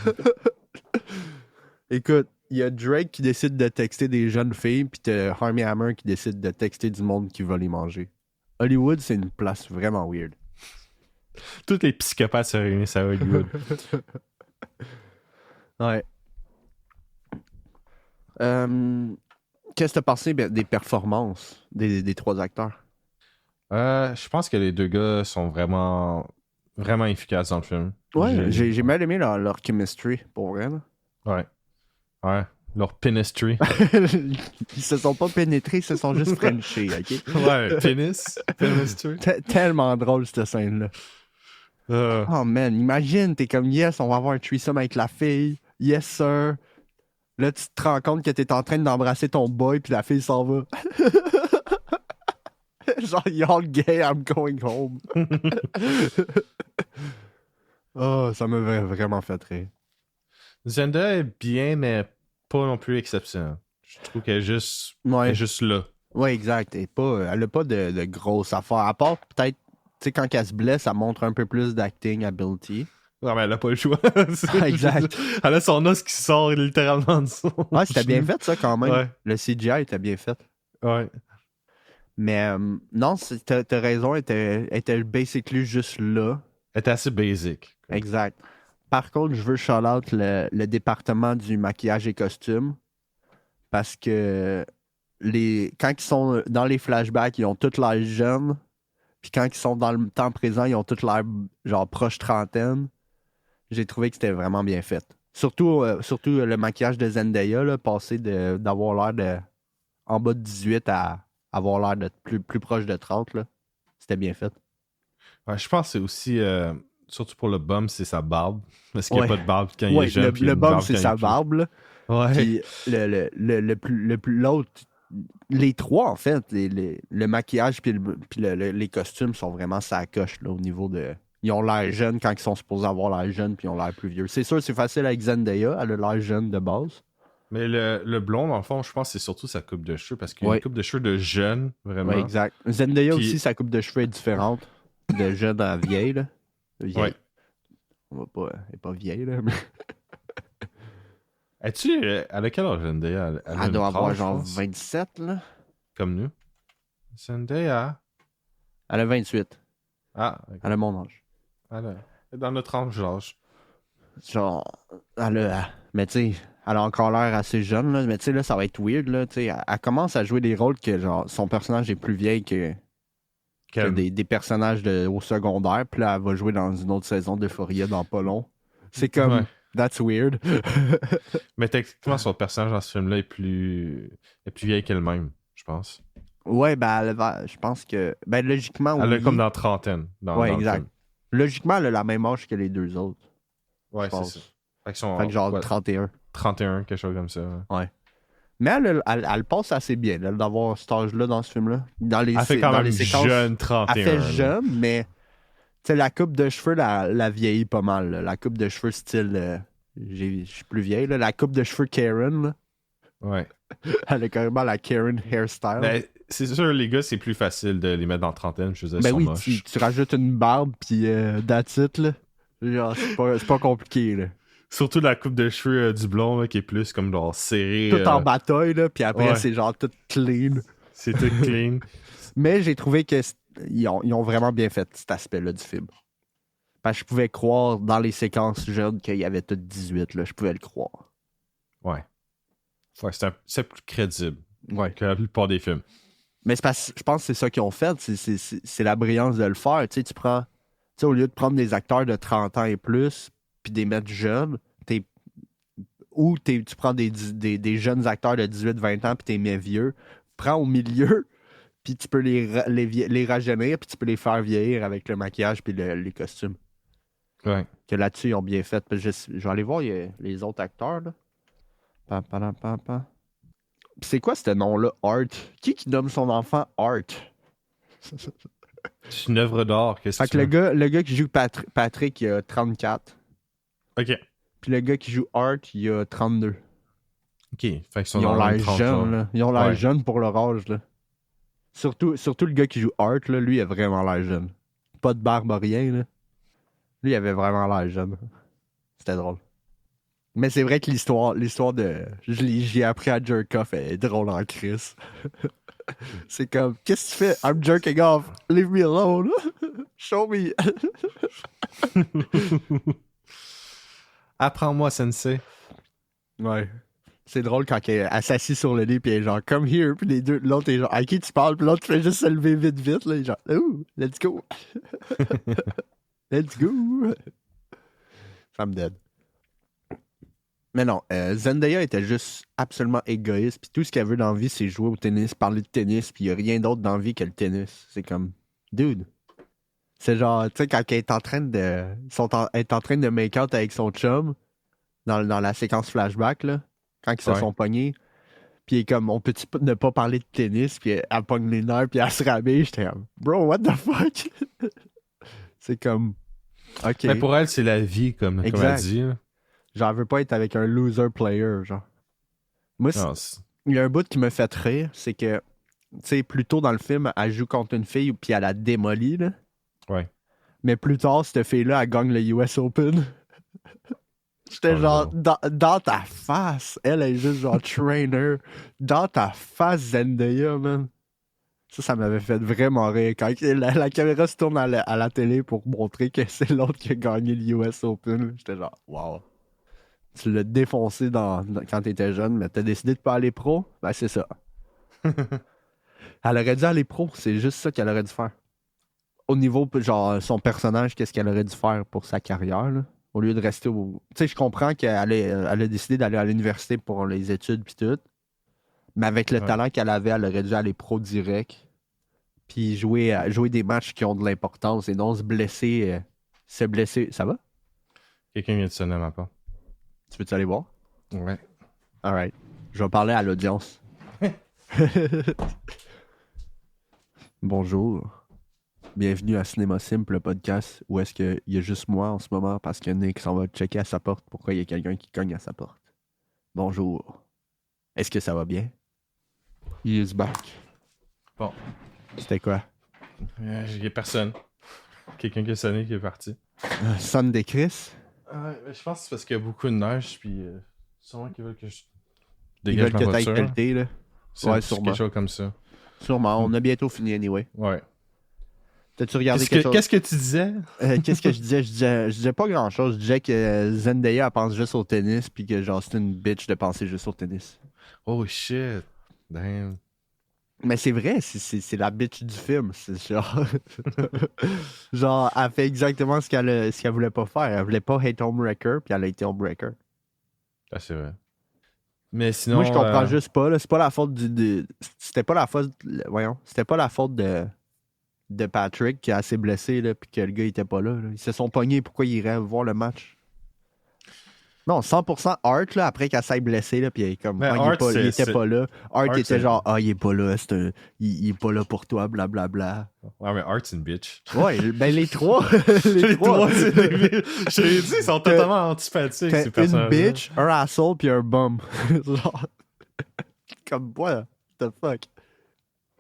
Écoute, il y a Drake qui décide de texter des jeunes filles, puis t'as Armie Hammer qui décide de texter du monde qui va les manger. Hollywood, c'est une place vraiment weird. Tous les psychopathes se réunissent à Hollywood. Ouais. Qu'est-ce que t'as pensé des performances des trois acteurs? Je pense que les deux gars sont vraiment, vraiment efficaces dans le film. Ouais, j'ai mal aimé leur chemistry, pour vrai. Là. Ouais. Ouais. Leur pinistry. Ils se sont pas pénétrés, ils se sont juste frenchés, ok? Ouais, penis. Pinistry. Tellement drôle, cette scène-là. Oh man, imagine, t'es comme, yes, on va avoir un threesome avec la fille. Yes, sir. Là, tu te rends compte que t'es en train d'embrasser ton boy, puis la fille s'en va. Genre, y'all gay, I'm going home. Oh, ça m'a vraiment fait rire. Zenda est bien, mais pas non plus exceptionnelle. Je trouve qu'elle elle Ouais. est juste là. Ouais, exact. Elle a pas de grosses affaires. À part, peut-être, tu sais, quand elle se blesse, elle montre un peu plus d'acting ability. Non, mais elle a pas le choix. Exact. Elle a son os qui sort littéralement de son. Ouais, c'était bien fait, ça, quand même. Ouais. Le CGI était bien fait. Ouais. Mais non, t'as raison, elle était basically juste là. Elle est assez basic. Exact. Par contre, je veux shout-out le département du maquillage et costumes parce que quand ils sont dans les flashbacks, ils ont tous l'air jeunes. Puis quand ils sont dans le temps présent, ils ont tous l'air genre proche trentaine. J'ai trouvé que c'était vraiment bien fait. Surtout le maquillage de Zendaya, là, passé d'avoir l'air de en bas de 18 à avoir l'air de plus proche de 30. Là. C'était bien fait. Ouais, je pense que c'est aussi, surtout pour le bum, c'est sa barbe. Parce qu'il n'y a Ouais. pas de barbe quand il Ouais, est jeune. puis il y a le une bum, barbe c'est quand il est sa plus- barbe. Là. Ouais. Puis l'autre, les trois, en fait, le maquillage puis les costumes sont vraiment sa coche là, au niveau de. Ils ont l'air jeunes quand ils sont supposés avoir l'air jeunes puis ils ont l'air plus vieux. C'est sûr, c'est facile avec Zendaya, elle a l'air jeune de base. Mais le blond, dans le fond, je pense que c'est surtout sa coupe de cheveux. Parce qu'il y a Ouais. une coupe de cheveux de jeune, vraiment. Ouais, exact. Zendaya Puis- aussi, sa coupe de cheveux est différente de jeune à vieille. Là. Vieille. Ouais. On va pas, elle est pas vieille, là. Mais... Elle a quel âge, Zendaya? Elle a Elle doit notre avoir âge, je genre pense. 27, là. Comme nous. Zendaya. Elle a 28. Ah, ok. Elle a mon âge. Elle est dans notre âge d'âge. Genre, mais tu sais, elle a encore l'air assez jeune, là. Mais tu sais, là, ça va être weird, là. Tu sais, elle commence à jouer des rôles que, genre, son personnage est plus vieil que des personnages au secondaire. Puis là, elle va jouer dans une autre saison d'Euphoria dans pas long. C'est comme, Ouais. that's weird. Mais techniquement, son personnage dans ce film-là est plus vieille qu'elle-même, je pense. Ouais, ben, je pense que, ben, logiquement, Elle est oui. comme dans trentaine. Ouais, Dans le exact. film. Logiquement, elle a la même âge que les deux autres. Ouais, je c'est pense. ça. Fait qu'ils sont Fait que genre ouais, 31. 31, quelque chose comme ça. Ouais. Mais elle passe assez bien, là, d'avoir cet âge-là dans ce film-là. Elle fait quand dans même les séquences, jeune 31. elle fait là. jeune, mais tu sais, la coupe de cheveux la vieillit pas mal. Là. La coupe de cheveux style, je suis plus vieille. Là. La coupe de cheveux Karen, là, Ouais. elle a carrément la Karen hairstyle. Ben, c'est sûr, les gars, c'est plus facile de les mettre dans trentaine. Je veux dire, ils Ben sont oui, moches. tu rajoutes une barbe, puis that's it, là. Genre, c'est pas compliqué, là. Surtout la coupe de cheveux du blond, là, qui est plus comme genre serré. Tout en bataille, là, puis après, ouais. c'est genre tout clean. C'est tout clean. Mais j'ai trouvé que ils ont vraiment bien fait cet aspect-là du film. Parce que je pouvais croire dans les séquences jeunes qu'il y avait tout 18, là. Je pouvais le croire. Ouais. Ouais, c'est plus crédible Ouais. que la plupart des films. Mais c'est parce je pense que c'est ça qu'ils ont fait. C'est la brillance de le faire. Tu sais, tu sais, au lieu de prendre des acteurs de 30 ans et plus, puis des mettre jeunes, tu prends des jeunes acteurs de 18-20 ans, puis t'es mets vieux. Prends au milieu, puis tu peux les rajeunir, puis tu peux les faire vieillir avec le maquillage puis les costumes. Ouais. Que là-dessus, ils ont bien fait. Je vais aller voir les autres acteurs. Là. C'est quoi ce nom-là, Art? Qui nomme son enfant Art? C'est une œuvre d'art, qu'est-ce Fait que que tu veux? le gars qui joue Patrick, il a 34. Ok. Puis le gars qui joue Art, il a 32. Ok. Fait qu'ils sont Ils ont dans la même l'air tranche jeunes, d'âge. là. Ils ont l'air Ouais. jeunes pour leur âge, là. Surtout le gars qui joue Art, là, lui, il a vraiment l'air jeune. Pas de barbe, rien, là. Lui, il avait vraiment l'air jeune. C'était drôle. Mais c'est vrai que l'histoire de... J'y ai appris à jerk off, elle est drôle en crise. C'est comme, qu'est-ce que tu fais? I'm jerking off. Leave me alone. Show me. Apprends-moi, sensei. Ouais. C'est drôle quand elle s'assit sur le lit, puis elle est genre, come here, puis les deux, l'autre est genre, à qui tu parles, puis l'autre fait juste se lever vite, vite, là, il est genre, oh, let's go. Let's go. Ça me dead. Mais non, Zendaya était juste absolument égoïste, puis tout ce qu'elle veut dans la vie, c'est jouer au tennis, parler de tennis, puis il n'y a rien d'autre dans la vie que le tennis. C'est comme, dude. C'est genre, tu sais, quand elle est en train de. Elle est en train de make out avec son chum, dans la séquence flashback, là, quand ils se Ouais. sont pognés, puis il est comme, on peut-tu ne pas parler de tennis, puis elle pogne les nerfs, puis elle se rabille. J'étais comme, bro, what the fuck? C'est comme, ok. Mais pour elle, c'est la vie, comme elle Exact. dit. Là. Genre, elle veut pas être avec un loser player, genre. Moi, Non, il y a un bout qui me fait rire, c'est que, tu sais, plus tôt dans le film, elle joue contre une fille, puis elle la démolit, là. Ouais. Mais plus tard, cette fille-là, elle gagne le US Open. J'étais Oh genre, dans ta face. Elle est juste genre trainer. Dans ta face, Zendaya, man. Ça m'avait fait vraiment rire. Quand la caméra se tourne à la télé pour montrer que c'est l'autre qui a gagné le US Open, j'étais genre, wow. Tu l'as défoncé quand t'étais jeune, mais t'as décidé de pas aller pro? Ben, c'est ça. Elle aurait dû aller pro, c'est juste ça qu'elle aurait dû faire. Au niveau, genre, son personnage, qu'est-ce qu'elle aurait dû faire pour sa carrière, là? Au lieu de rester au. Tu sais, je comprends elle a décidé d'aller à l'université pour les études pis tout. Mais avec le Ouais. talent qu'elle avait, elle aurait dû aller pro direct. Puis jouer des matchs qui ont de l'importance et non se blesser. Se blesser. Ça va? Quelqu'un vient de sonner à ma porte. Tu veux-tu aller voir? Ouais. Alright. Je vais parler à l'audience. Bonjour. Bienvenue à Cinéma Simple, le podcast où est-ce qu'il y a juste moi en ce moment parce que Nick s'en va checker à sa porte. Pourquoi il y a quelqu'un qui cogne à sa porte? Bonjour. Est-ce que ça va bien? He is back. Bon. C'était quoi? Il y a personne. Quelqu'un qui a sonné qui est parti. Son de Chris? Je pense que c'est parce qu'il y a beaucoup de neige, puis sûrement qu'ils veulent que je Ils dégage veulent ma que t'ailles voiture. pelleter, là. C'est Ouais, c'est sûrement. quelque chose comme ça. Sûrement. On a bientôt fini, anyway. Ouais. T'as-tu regardé quelque chose? Qu'est-ce que tu disais? Qu'est-ce que je disais? Je disais pas grand-chose. Je disais que Zendaya, elle pense juste au tennis, puis que genre, c'est une bitch de penser juste au tennis. Oh shit. Damn. Mais c'est vrai, c'est la bitch du film. C'est genre... genre, elle fait exactement ce qu'elle voulait pas faire. Elle voulait pas être homebreaker, puis elle a été homebreaker. Ah, c'est vrai. Mais sinon. Moi, je comprends juste pas. Là, c'est pas la faute c'était pas la faute... Voyons. C'était pas la faute de Patrick qui a assez blessé, là, puis que le gars il était pas là, là. Ils se sont pognés. Pourquoi il irait voir le match? Non, 100% Art, là, après qu'elle s'est blessé, là, puis il est comme, Mais il Art, était pas là. Art était c'est- genre, il est pas là, il est pas là pour toi, blablabla. Ouais, mais Art, c'est une bitch. Ouais, ben les trois. Les trois, c'est des bitches. Je t'ai dit, ils sont totalement antipathiques, T'as ces une personnages. bitch, un asshole, puis un bum. Genre, comme, what the fuck?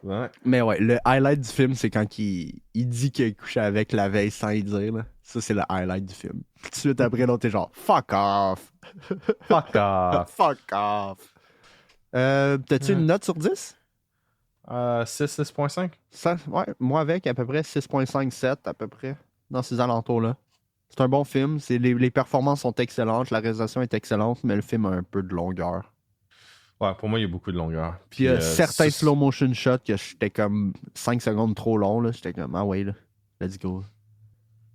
Ouais. Mais ouais, le highlight du film, c'est quand il dit qu'il a couché avec la veille sans y dire, là. Ça, c'est le highlight du film. Tout de suite après, l'autre est genre, fuck off. Fuck off. Fuck off. T'as-tu une note sur 10? 6.5. Ouais, moi avec, à peu près 6.57, à peu près, dans ces alentours-là. C'est un bon film. Les performances sont excellentes, la réalisation est excellente, mais le film a un peu de longueur. Ouais, pour moi, il y a beaucoup de longueur. Puis il y a certains slow motion shots que j'étais comme 5 secondes trop long, là. J'étais comme, ah ouais, là, let's go.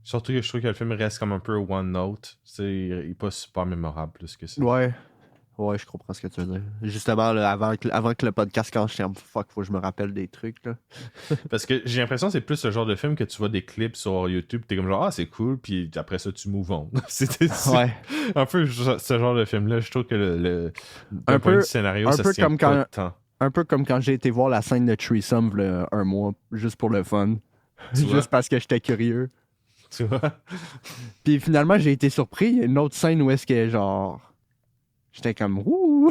Surtout que je trouve que le film reste comme un peu one note. Il est pas super mémorable plus que ça. Ouais. Ouais, je comprends ce que tu veux dire. Justement, là, avant que le podcast, quand j'étais fuck, faut que je me rappelle des trucs, là. Parce que j'ai l'impression que c'est plus ce genre de film que tu vois des clips sur YouTube, t'es comme genre, ah, c'est cool, puis après ça, tu move on. C'est Ouais. un peu ce genre de film-là. Je trouve que d'un Un point de peu, vue scénario, un ça peu se tient comme pas quand, tant. un peu comme quand j'ai été voir la scène de Threesome, là, un mois, juste pour le fun. Tu vois? Juste parce que j'étais curieux. Tu vois? Puis finalement, j'ai été surpris. Il y a une autre scène où est-ce que, genre, j'étais comme, ouh!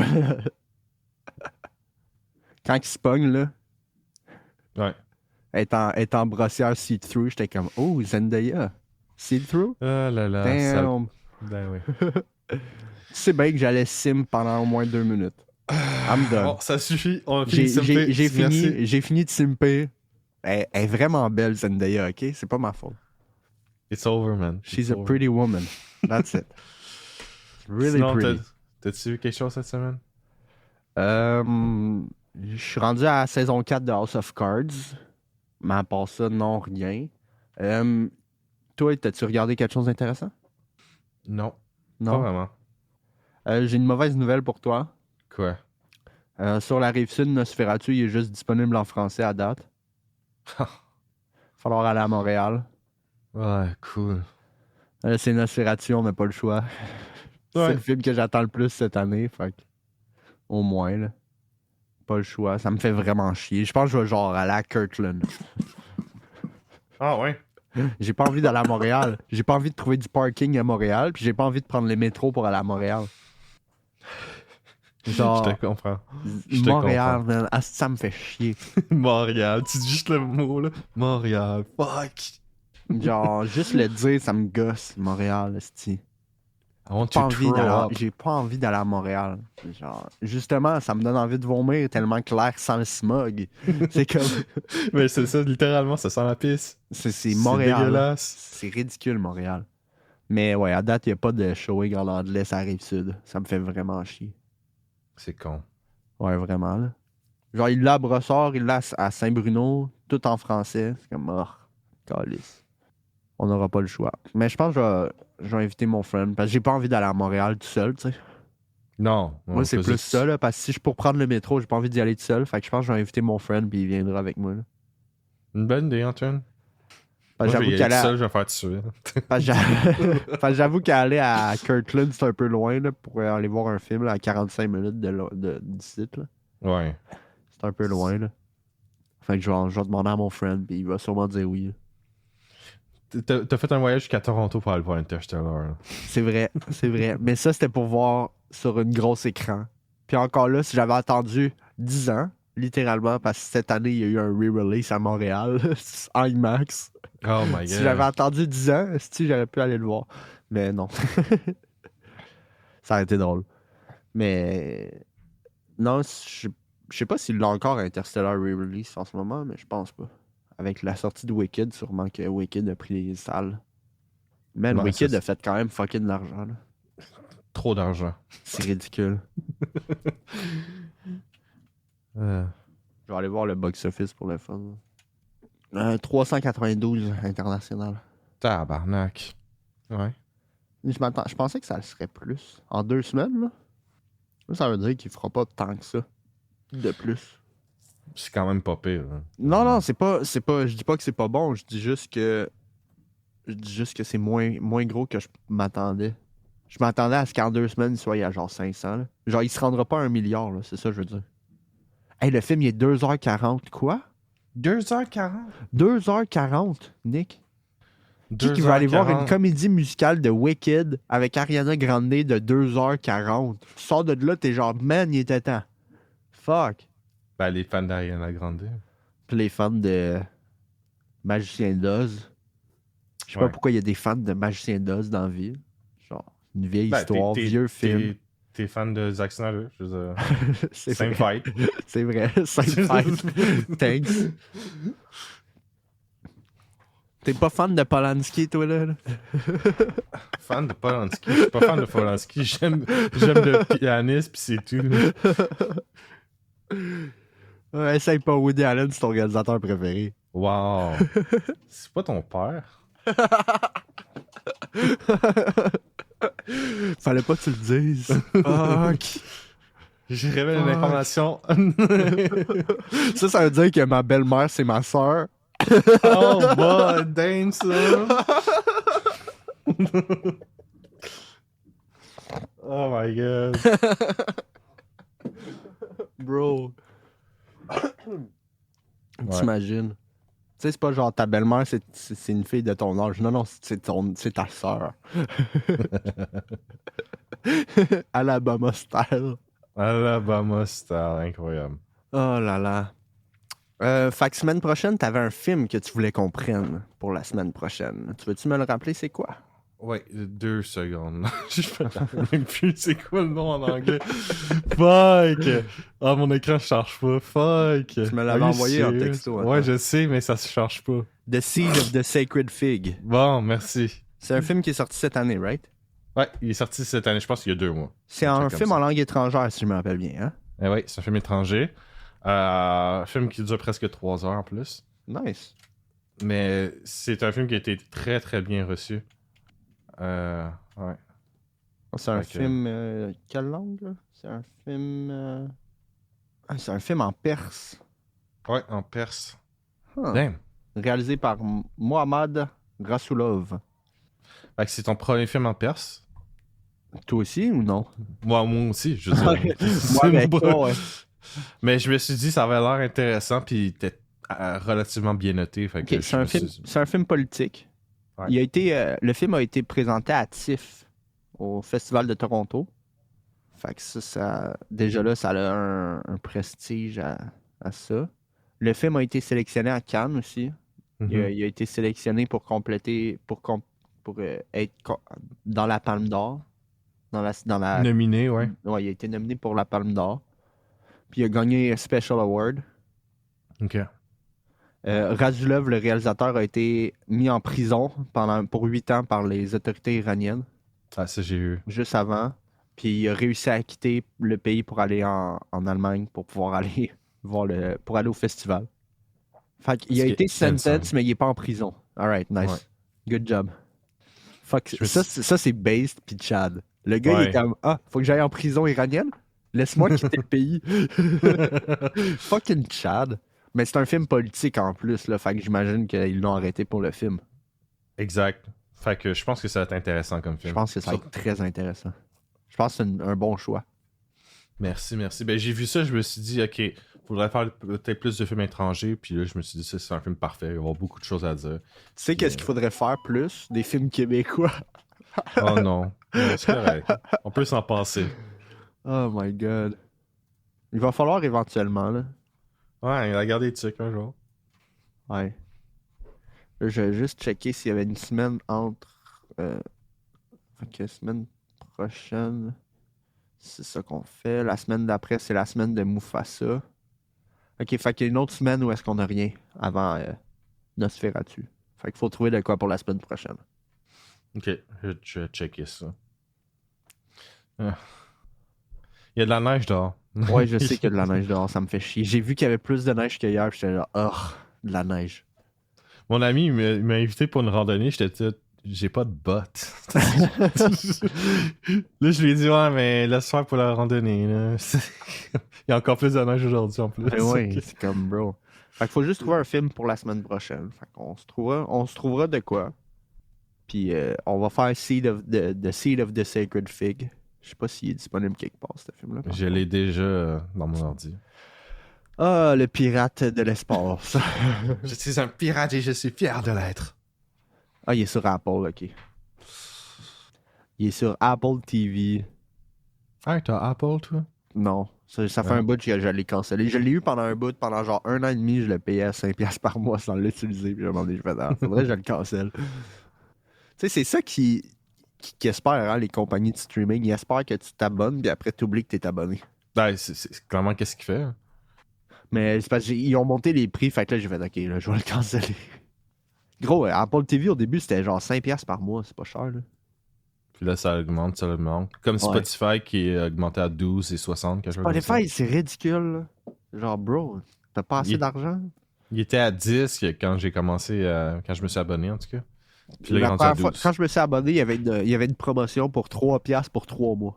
Quand il se pogne, là, Ouais. étant brossière see-through, j'étais comme, oh, Zendaya. See-through? Ah là là, ça... Damn! Ben oui. Tu sais bien que j'allais sim pendant au moins 2 minutes. I'm done. Bon, ça suffit, on a fini de simper. J'ai Merci. fini de simper. Elle est vraiment belle, Zendaya, ok? C'est pas ma faute. It's over, man. She's It's a over. pretty woman. That's it. Really Sinon, pretty. t'as-tu vu quelque chose cette semaine? Je suis rendu à la saison 4 de House of Cards. Mais à part ça, non, rien. Toi, t'as-tu regardé quelque chose d'intéressant? Non, pas Non? vraiment. J'ai une mauvaise nouvelle pour toi. Quoi? Sur la Rive-Sud, Nosferatu, il est juste disponible en français à date. Falloir aller à Montréal. Ouais, cool. C'est Nosferatu, on n'a pas le choix. C'est Ouais. le film que j'attends le plus cette année, fait que, au moins, là. Pas le choix. Ça me fait vraiment chier. Je pense que je vais genre aller à Kirtland. Ah ouais? J'ai pas envie d'aller à Montréal. J'ai pas envie de trouver du parking à Montréal, puis j'ai pas envie de prendre les métros pour aller à Montréal. Genre, Je te comprends. Je te Montréal, man, ça me fait chier. Montréal, tu dis juste le mot, là. Montréal, fuck. Genre, juste le dire, ça me gosse, Montréal, esti. I want to throw up. J'ai pas envie d'aller à Montréal. Genre, justement, ça me donne envie de vomir tellement que l'air sent le smog. C'est comme. Mais c'est ça, littéralement, ça sent la pisse. C'est Montréal. C'est dégueulasse. C'est ridicule, Montréal. Mais ouais, à date, il n'y a pas de showing en anglais, ça arrive sud. Ça me fait vraiment chier. C'est con. Ouais, vraiment, là. Genre, il l'a à Brossard, il l'a à Saint-Bruno, tout en français. C'est comme, oh, calice. On n'aura pas le choix. Mais je pense que je vais inviter mon friend, parce que j'ai pas envie d'aller à Montréal tout seul, tu sais. Non. Moi, c'est plus ça, là, parce que si je pour prendre le métro, j'ai pas envie d'y aller tout seul. Fait que je pense que je vais inviter mon friend, puis il viendra avec moi, là. Une bonne idée, Antoine. Parce Moi, que je vais y aller tout seul, je vais faire tuer. parce que j'avoue qu'aller à Kirtland, c'est un peu loin, là, pour aller voir un film là, à 45 minutes d'ici, là. Ouais. C'est un peu loin, là. Fait que je vais demander à mon friend, puis il va sûrement dire oui, là. T'as fait un voyage jusqu'à Toronto pour aller voir Interstellar. Là. C'est vrai, c'est vrai. Mais ça, c'était pour voir sur une grosse écran. Puis encore là, si j'avais attendu 10 ans, littéralement, parce que cette année, il y a eu un re-release à Montréal, IMAX. Oh my god. Si j'avais attendu 10 ans, si j'aurais pu aller le voir. Mais non. Ça aurait été drôle. Mais non, je sais pas s'il l'a encore Interstellar re-release en ce moment, mais je pense pas. Avec la sortie de Wicked, sûrement que Wicked a pris les salles. Man, Ouais, Wicked ça, a fait quand même fucking de l'argent, là. Trop d'argent. C'est ridicule. Je vais aller voir le box-office pour le fun. 392 international. Tabarnak. Ouais. Je pensais que ça le serait plus. En 2 semaines, là. Ça veut dire qu'il fera pas tant que ça. De plus. C'est quand même pas pire. Hein. Non, c'est pas. Je dis pas que c'est pas bon. Je dis juste que c'est moins gros que je m'attendais. Je m'attendais à ce qu'en 2 semaines, il soit à genre 500. Là. Genre, il se rendra pas à 1 milliard, là. C'est ça que je veux dire. Hey, le film, il est 2h40. Quoi? 2h40? 2h40, Nick? Qui va aller voir une comédie musicale de Wicked avec Ariana Grande de 2h40? Tu sors de là, t'es genre, man, il était temps. Fuck. Ben, les fans d'Ariana Grande. Puis les fans de Magicien d'Oz. Je sais pas pourquoi il y a des fans de Magicien d'Oz dans la ville. Genre, une vieille histoire, vieux film. T'es fan de Zack Snyder? Je veux dire, C'est same vrai. fight. C'est vrai, same fight. Thanks. T'es pas fan de Polanski, toi, là? Fan de Polanski. Je suis pas fan de Polanski. J'aime le pianiste, pis c'est tout. Ouais, essaye pas Woody Allen, c'est ton réalisateur préféré. Wow. C'est pas ton père? Fallait pas que tu le dises. Fuck. Je révèle une information. Ça veut dire que ma belle-mère, c'est ma soeur. Oh, boy, damn ça. Oh my god. Bro. Ouais. T'imagines? Tu sais, c'est pas genre ta belle-mère, c'est une fille de ton âge. Non, c'est ta soeur. Alabama style. Alabama style, incroyable. Oh là là. Fait que semaine prochaine, t'avais un film que tu voulais qu'on prenne pour la semaine prochaine. Tu veux-tu me le rappeler, c'est quoi? Ouais, 2 secondes. Je me rappelle même plus c'est quoi le nom en anglais. Fuck! Ah, mon écran ne charge pas. Fuck! Tu me l'avais envoyé en texto. Attends. Ouais, je sais, mais ça se charge pas. The Seed of the Sacred Fig. Bon, merci. C'est un film qui est sorti cette année, right? Ouais, il est sorti cette année, je pense qu'il y a 2 mois. C'est un film en langue étrangère, si je me rappelle bien, hein? Eh ouais, c'est un film étranger. Film qui dure presque 3 heures en plus. Nice. Mais c'est un film qui a été très très bien reçu. Ouais. C'est un Fait que- film... quelle langue, là? C'est un film... c'est un film en perse. Ouais, en perse. Huh. Damn. Réalisé par Mohammad Rasoulov. Fait que c'est ton premier film en perse. Toi aussi ou non? Moi aussi, je veux dire. Moi, avec toi, ouais. Mais je me suis dit, ça avait l'air intéressant, puis il était relativement bien noté. Fait que Ok, c'est un film politique. Ouais. Le film a été présenté à TIFF, au Festival de Toronto. Fait que déjà là, ça a un prestige à ça. Le film a été sélectionné à Cannes aussi. Il a été sélectionné pour compléter, pour être dans la Palme d'Or. Nominé, ouais. Ouais, il a été nominé pour la Palme d'Or. Puis il a gagné un Special Award. Ok. Radulov, le réalisateur, a été mis en prison pour 8 ans par les autorités iraniennes, Ah, ça, j'ai vu. juste avant. Puis il a réussi à quitter le pays pour aller en Allemagne pour pouvoir aller pour aller au festival. Fait qu'il a été sentenced, mais il est pas en prison. Alright, nice. Ouais. Good job. Fuck, ça c'est based puis Chad. Le gars, il est comme, faut que j'aille en prison iranienne? Laisse-moi quitter le pays. Fucking Chad. Mais c'est un film politique en plus, là. Fait que j'imagine qu'ils l'ont arrêté pour le film. Exact. Fait que je pense que ça va être intéressant comme film. Je pense que ça va être très intéressant. Je pense que c'est un bon choix. Merci. Ben, j'ai vu ça, je me suis dit, ok, faudrait faire peut-être plus de films étrangers. Puis là, je me suis dit, ça, c'est un film parfait. Il va y avoir beaucoup de choses à dire. Tu sais qu'est-ce qu'il faudrait faire plus? Des films québécois. Oh non. Non, c'est correct. On peut s'en passer. Oh my god. Il va falloir éventuellement, là. Ouais, il a gardé les trucs un jour. Ouais. Là, je vais juste checker s'il y avait une semaine entre. Ok, semaine prochaine. C'est ça qu'on fait. La semaine d'après, c'est la semaine de Mufasa. Ok, fait qu'il y a une autre semaine où est-ce qu'on a rien avant Nosferatu. Fait qu'il faut trouver de quoi pour la semaine prochaine. Ok, je vais checker ça. Il y a de la neige dehors. Ouais, je sais qu'il y a de la neige dehors, ça me fait chier. J'ai vu qu'il y avait plus de neige qu'hier, j'étais là, de la neige. Mon ami il m'a invité pour une randonnée, j'étais j'ai pas de bottes. Là, je lui ai dit, ouais, mais laisse faire pour la randonnée. Là. Il y a encore plus de neige aujourd'hui en plus. Ouais, c'est comme, bro. Fait qu'il faut juste trouver un film pour la semaine prochaine. Fait qu'on se trouvera de quoi. Puis on va faire The Seed of the Sacred Fig. Je sais pas s'il est disponible quelque part, ce film-là. Je l'ai déjà dans mon ordi. Ah, le pirate de l'espace. Je suis un pirate et je suis fier de l'être. Ah, il est sur Apple, ok. Il est sur Apple TV. Ah, t'as Apple, toi? Non, ça fait un bout que je l'ai cancellé. Je l'ai eu pendant un bout, pendant genre 1 an et demi, je le payais à 5$ par mois sans l'utiliser. Puis je me demandais, faudrait que je le cancelle. Tu sais, c'est ça qui espère, hein, les compagnies de streaming. Ils espèrent que tu t'abonnes, puis après, tu oublies que tu es abonné. Ben, c'est clairement qu'est-ce qu'il fait. Hein? Mais c'est parce qu'ils ont monté les prix, fait que là, j'ai fait, ok, là, je vais le canceller. Gros, Apple TV, au début, c'était genre 5$ par mois, c'est pas cher, là. Puis là, ça augmente. Comme Spotify qui est augmenté à 12 et 60. Spotify, c'est ridicule, là. Genre, bro, t'as pas assez d'argent? Il était à 10 quand j'ai commencé, quand je me suis abonné, en tout cas. Puis là, il est La rendu à première fois, 12. quand je me suis abonné, il y avait une promotion pour 3$ pour 3 mois.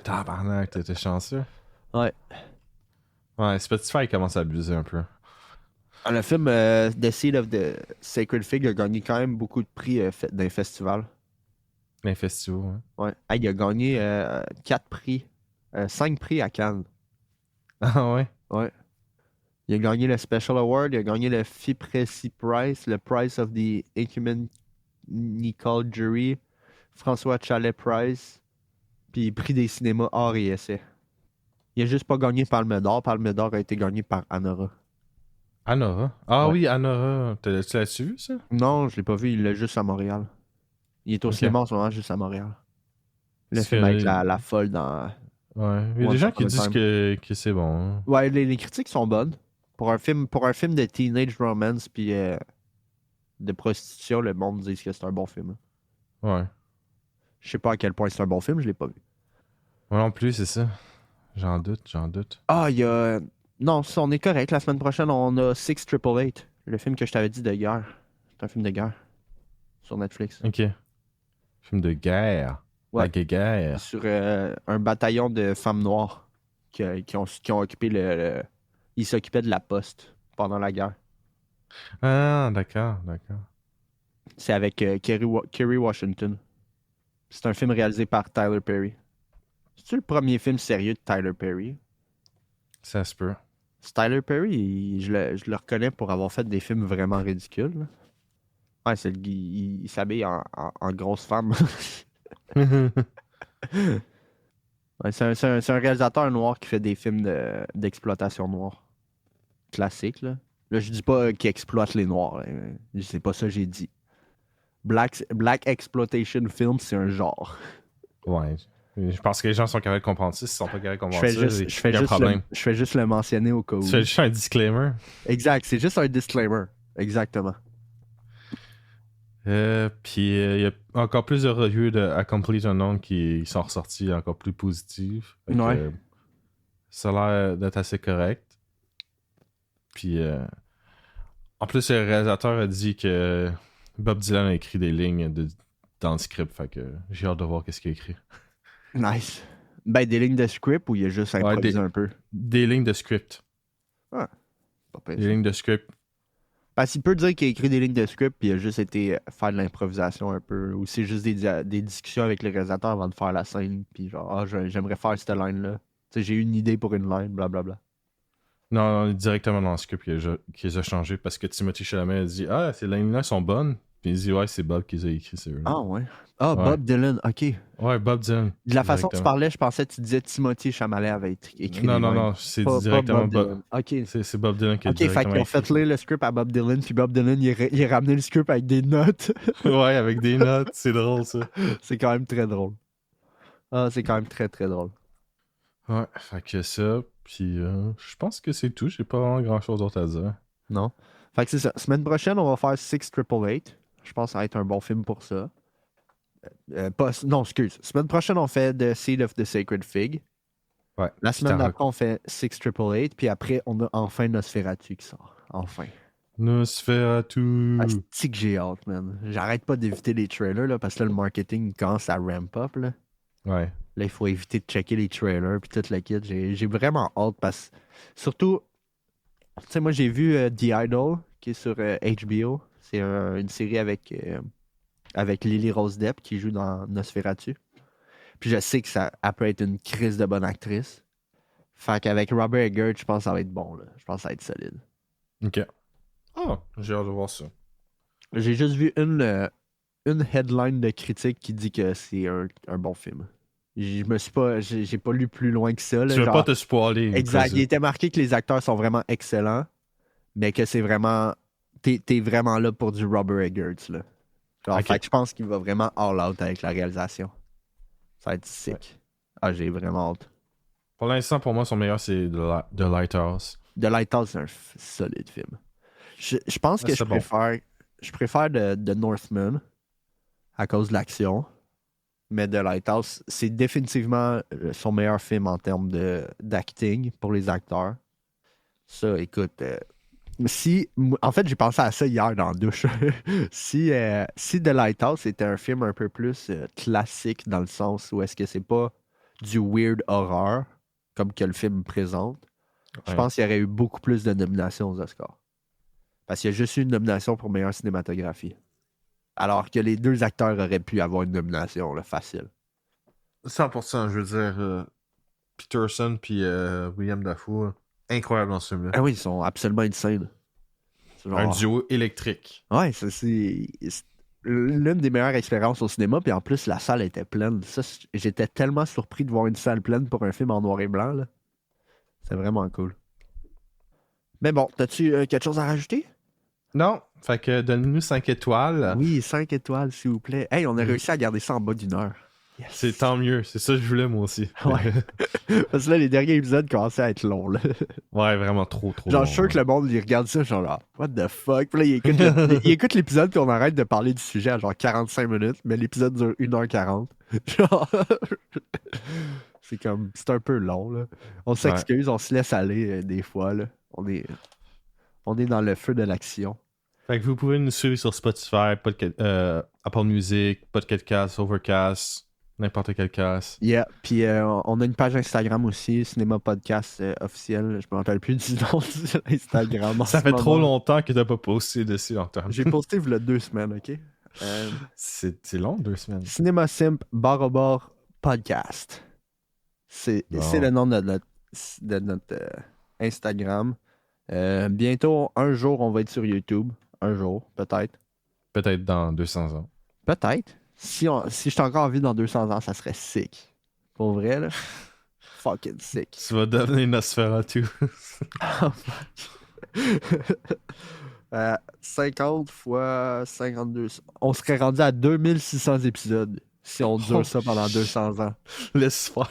Tabarnak, t'étais chanceux. Ouais. Ouais, Spotify commence à abuser un peu. Le film The Seed of the Sacred Fig a gagné quand même beaucoup de prix dans les festivals. Les festivals, hein. Ouais. Hey, il a gagné 4 prix. 5 prix à Cannes. Ah ouais? Ouais. Il a gagné le Special Award, il a gagné le FIPRESI Prize, le Prize of the Ecumenical Jury, François Chalet Prize, puis prix des cinémas art et essai. Il a juste pas gagné Palme d'Or. Palme d'Or a été gagné par Anora. Anora? Ah Ouais. oui, Anora. Tu l'as-tu vu, ça? Non, je l'ai pas vu, il l'a juste à Montréal. Il est au Ok. cinéma en ce moment, juste à Montréal. Le Parce film avec que- la folle dans Ouais. Il y a des Once gens Upon qui a disent Time. que c'est bon, hein. Ouais, les critiques sont bonnes. Pour un film de teenage romance puis de prostitution, le monde dit que c'est un bon film. Ouais. Je sais pas à quel point c'est un bon film, je l'ai pas vu. Moi non plus, c'est ça. J'en doute. Ah, il y a... Non, ça, on est correct. La semaine prochaine, on a 6888, le film que je t'avais dit de guerre. C'est un film de guerre sur Netflix. Ok. Film de guerre. Ouais. La guerre. Sur un bataillon de femmes noires qui ont occupé Ils s'occupaient de la poste pendant la guerre. Ah, d'accord. C'est avec Kerry Washington. C'est un film réalisé par Tyler Perry. C'est-tu le premier film sérieux de Tyler Perry? Ça se peut. C'est Tyler Perry, je le reconnais pour avoir fait des films vraiment ridicules. Là. Ouais, il s'habille en grosse femme. Ouais, c'est un réalisateur noir qui fait des films d'exploitation noire. Classique, là. Là, je dis pas qu'il exploite les noirs. Là. C'est pas ça que j'ai dit. Black Exploitation Film, c'est un genre. Ouais. Je pense que les gens sont capables de comprendre ça. S'ils sont pas capables de comprendre ça, Je fais il y a un problème. je fais juste le mentionner au cas où. Tu fais juste un disclaimer. Exact, c'est juste un disclaimer. Exactement. Puis il y a encore plus de reviews de A Complete Unknown qui sont ressortis encore plus positifs. Fait que, Ouais. ça a l'air d'être assez correct. Puis en plus, le réalisateur a dit que Bob Dylan a écrit des lignes dans le script. Fait que j'ai hâte de voir qu'est-ce qu'il a écrit. Nice. Ben, des lignes de script ou il a juste improvisé un peu? Des lignes de script. Ah, pas pire. Des lignes de script. Parce qu'il peut dire qu'il a écrit des lignes de script puis il a juste été faire de l'improvisation un peu. Ou c'est juste des discussions avec le réalisateur avant de faire la scène. Puis genre, j'aimerais faire cette line-là. Tu sais, j'ai eu une idée pour une line, blablabla. Non, directement dans le script qu'il les a changé parce que Timothée Chalamet a dit ah, ces lignes-là sont bonnes. Puis il dit ouais, c'est Bob qui les a écrits, c'est eux. Ah ouais. Ah, Ouais. Bob Dylan, ok. Ouais, Bob Dylan. De la façon que tu Directement. parlais, je pensais que tu disais Timothée Chalamet avait écrit Non, les non, lines. non, c'est Pas directement Bob Bob. Dylan. Ok. C'est Bob Dylan qui a Ok, fait directement qu'ils ont fait écrit. lire le script à Bob Dylan, puis Bob Dylan, il a ramené le script avec des notes. Ouais, avec des notes, c'est drôle ça. C'est quand même très drôle. Ah, c'est quand même très, très drôle. Ouais, fait que ça, puis je pense que c'est tout. J'ai pas vraiment grand chose d'autre à dire. Non? Fait que c'est ça. Semaine prochaine, on va faire 6888. Je pense que ça va être un bon film pour ça. Non, excuse. Semaine prochaine, on fait The Seed of the Sacred Fig. Ouais. La semaine Putain, d'après, on fait 6888. Puis après, on a enfin Nosferatu qui sort. Enfin. Nosferatu. Asti que j'ai hâte, man. J'arrête pas d'éviter les trailers, là, parce que là, le marketing commence à ramp up, là. Ouais. Là, il faut éviter de checker les trailers puis toute la kit. J'ai vraiment hâte parce surtout, tu sais, moi, j'ai vu The Idol qui est sur HBO. C'est une série avec Lily Rose Depp qui joue dans Nosferatu. Puis je sais que elle peut être une crise de bonne actrice. Fait qu'avec Robert Eggers, je pense que ça va être bon, là. Je pense que ça va être solide. Ok. Oh, j'ai hâte de voir ça. J'ai juste vu une headline de critique qui dit que c'est un bon film. J'ai pas lu plus loin que ça. Là, Tu veux genre- pas te spoiler. Exact. Il Chris. était marqué que les acteurs sont vraiment excellents, mais que c'est vraiment. T'es vraiment là pour du Robert Eggers. Là. Genre, Ok. fait que je pense qu'il va vraiment all out avec la réalisation. Ça va être sick. Ouais. Ah, j'ai vraiment hâte. Pour l'instant, pour moi, son meilleur, c'est The Lighthouse. The Lighthouse, c'est un solide film. Je pense que c'est bon. je préfère The Northman à cause de l'action. Mais The Lighthouse, c'est définitivement son meilleur film en termes d'acting pour les acteurs. Ça, écoute, En fait, j'ai pensé à ça hier dans la douche. si The Lighthouse était un film un peu plus classique dans le sens où est-ce que c'est pas du weird horror comme que le film présente, je pense qu'il y aurait eu beaucoup plus de nominations aux Oscars. Parce qu'il y a juste eu une nomination pour meilleure cinématographie. Alors que les deux acteurs auraient pu avoir une nomination, là, facile. 100%, je veux dire, Peterson puis William Dafoe, incroyable dans ce film-là. Ah oui, ils sont absolument insane. Genre... Un duo électrique. Ouais, c'est l'une des meilleures expériences au cinéma, puis en plus, la salle était pleine. Ça, j'étais tellement surpris de voir une salle pleine pour un film en noir et blanc, là. C'est vraiment cool. Mais bon, t'as-tu quelque chose à rajouter? Non, fait que donnez-nous 5 étoiles. Oui, 5 étoiles, s'il vous plaît. Hey, on a réussi à garder ça en bas d'1 heure. Yes. C'est tant mieux, c'est ça que je voulais moi aussi. Ouais. Parce que là, les derniers épisodes commençaient à être longs, là. Ouais, vraiment trop long. Genre, je suis sûr que le monde, il regarde ça, genre là, what the fuck? Puis là, il écoute l'épisode, puis on arrête de parler du sujet à genre 45 minutes, mais l'épisode dure 1h40. Genre, c'est un peu long, là. On s'excuse, on se laisse aller des fois, là. On est dans le feu de l'action. Fait que vous pouvez nous suivre sur Spotify, Apple Music, Podcast, Overcast, n'importe quel cast. Yeah, puis on a une page Instagram aussi, Cinéma Podcast officiel. Je me rappelle plus du nom de Instagram. Ça fait trop longtemps que t'as pas posté dessus, Antoine. J'ai posté il y a 2 semaines, ok? C'est long, 2 semaines. Cinéma Simp / podcast. C'est le nom de notre Instagram. Bientôt, un jour, on va être sur YouTube. Un jour, peut-être. Peut-être dans 200 ans. Peut-être. Si j'étais encore en vie dans 200 ans, ça serait sick. Pour vrai, là. Fucking sick. Tu vas devenir Nosferatu. 50 fois 52... On serait rendu à 2600 épisodes si on dure ça pendant 200 ans. Laisse faire.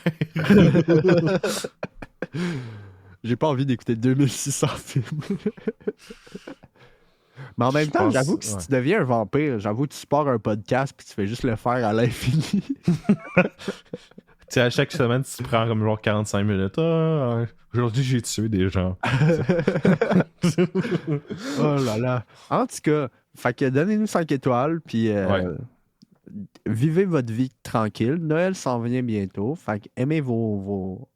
J'ai pas envie d'écouter 2600 films. Mais en même temps, j'avoue que si tu deviens un vampire, j'avoue que tu pars un podcast puis tu fais juste le faire à l'infini. Tu sais, à chaque semaine, tu prends comme genre 45 minutes. Aujourd'hui, j'ai tué des gens. Oh là là. En tout cas, fait que donnez-nous 5 étoiles puis vivez votre vie tranquille. Noël s'en vient bientôt. Fait que aimez vos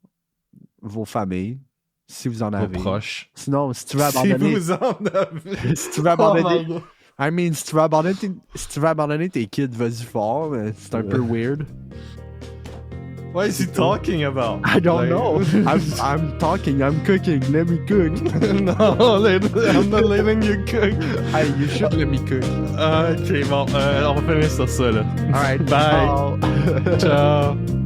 familles. Si vous en avez. Vos proches. Sinon, si tu veux abandonner... Si vous en avez. Si tu veux abandonner... si tu veux abandonner tes kids, vas-y fort. C'est un peu weird. What is he talking about? I don't know. I'm talking, I'm cooking. Let me cook. No, I'm not letting you cook. Hey, you should let me cook. Ok, bon, on va finir sur ça, là. Alright, bye. Ciao. Ciao.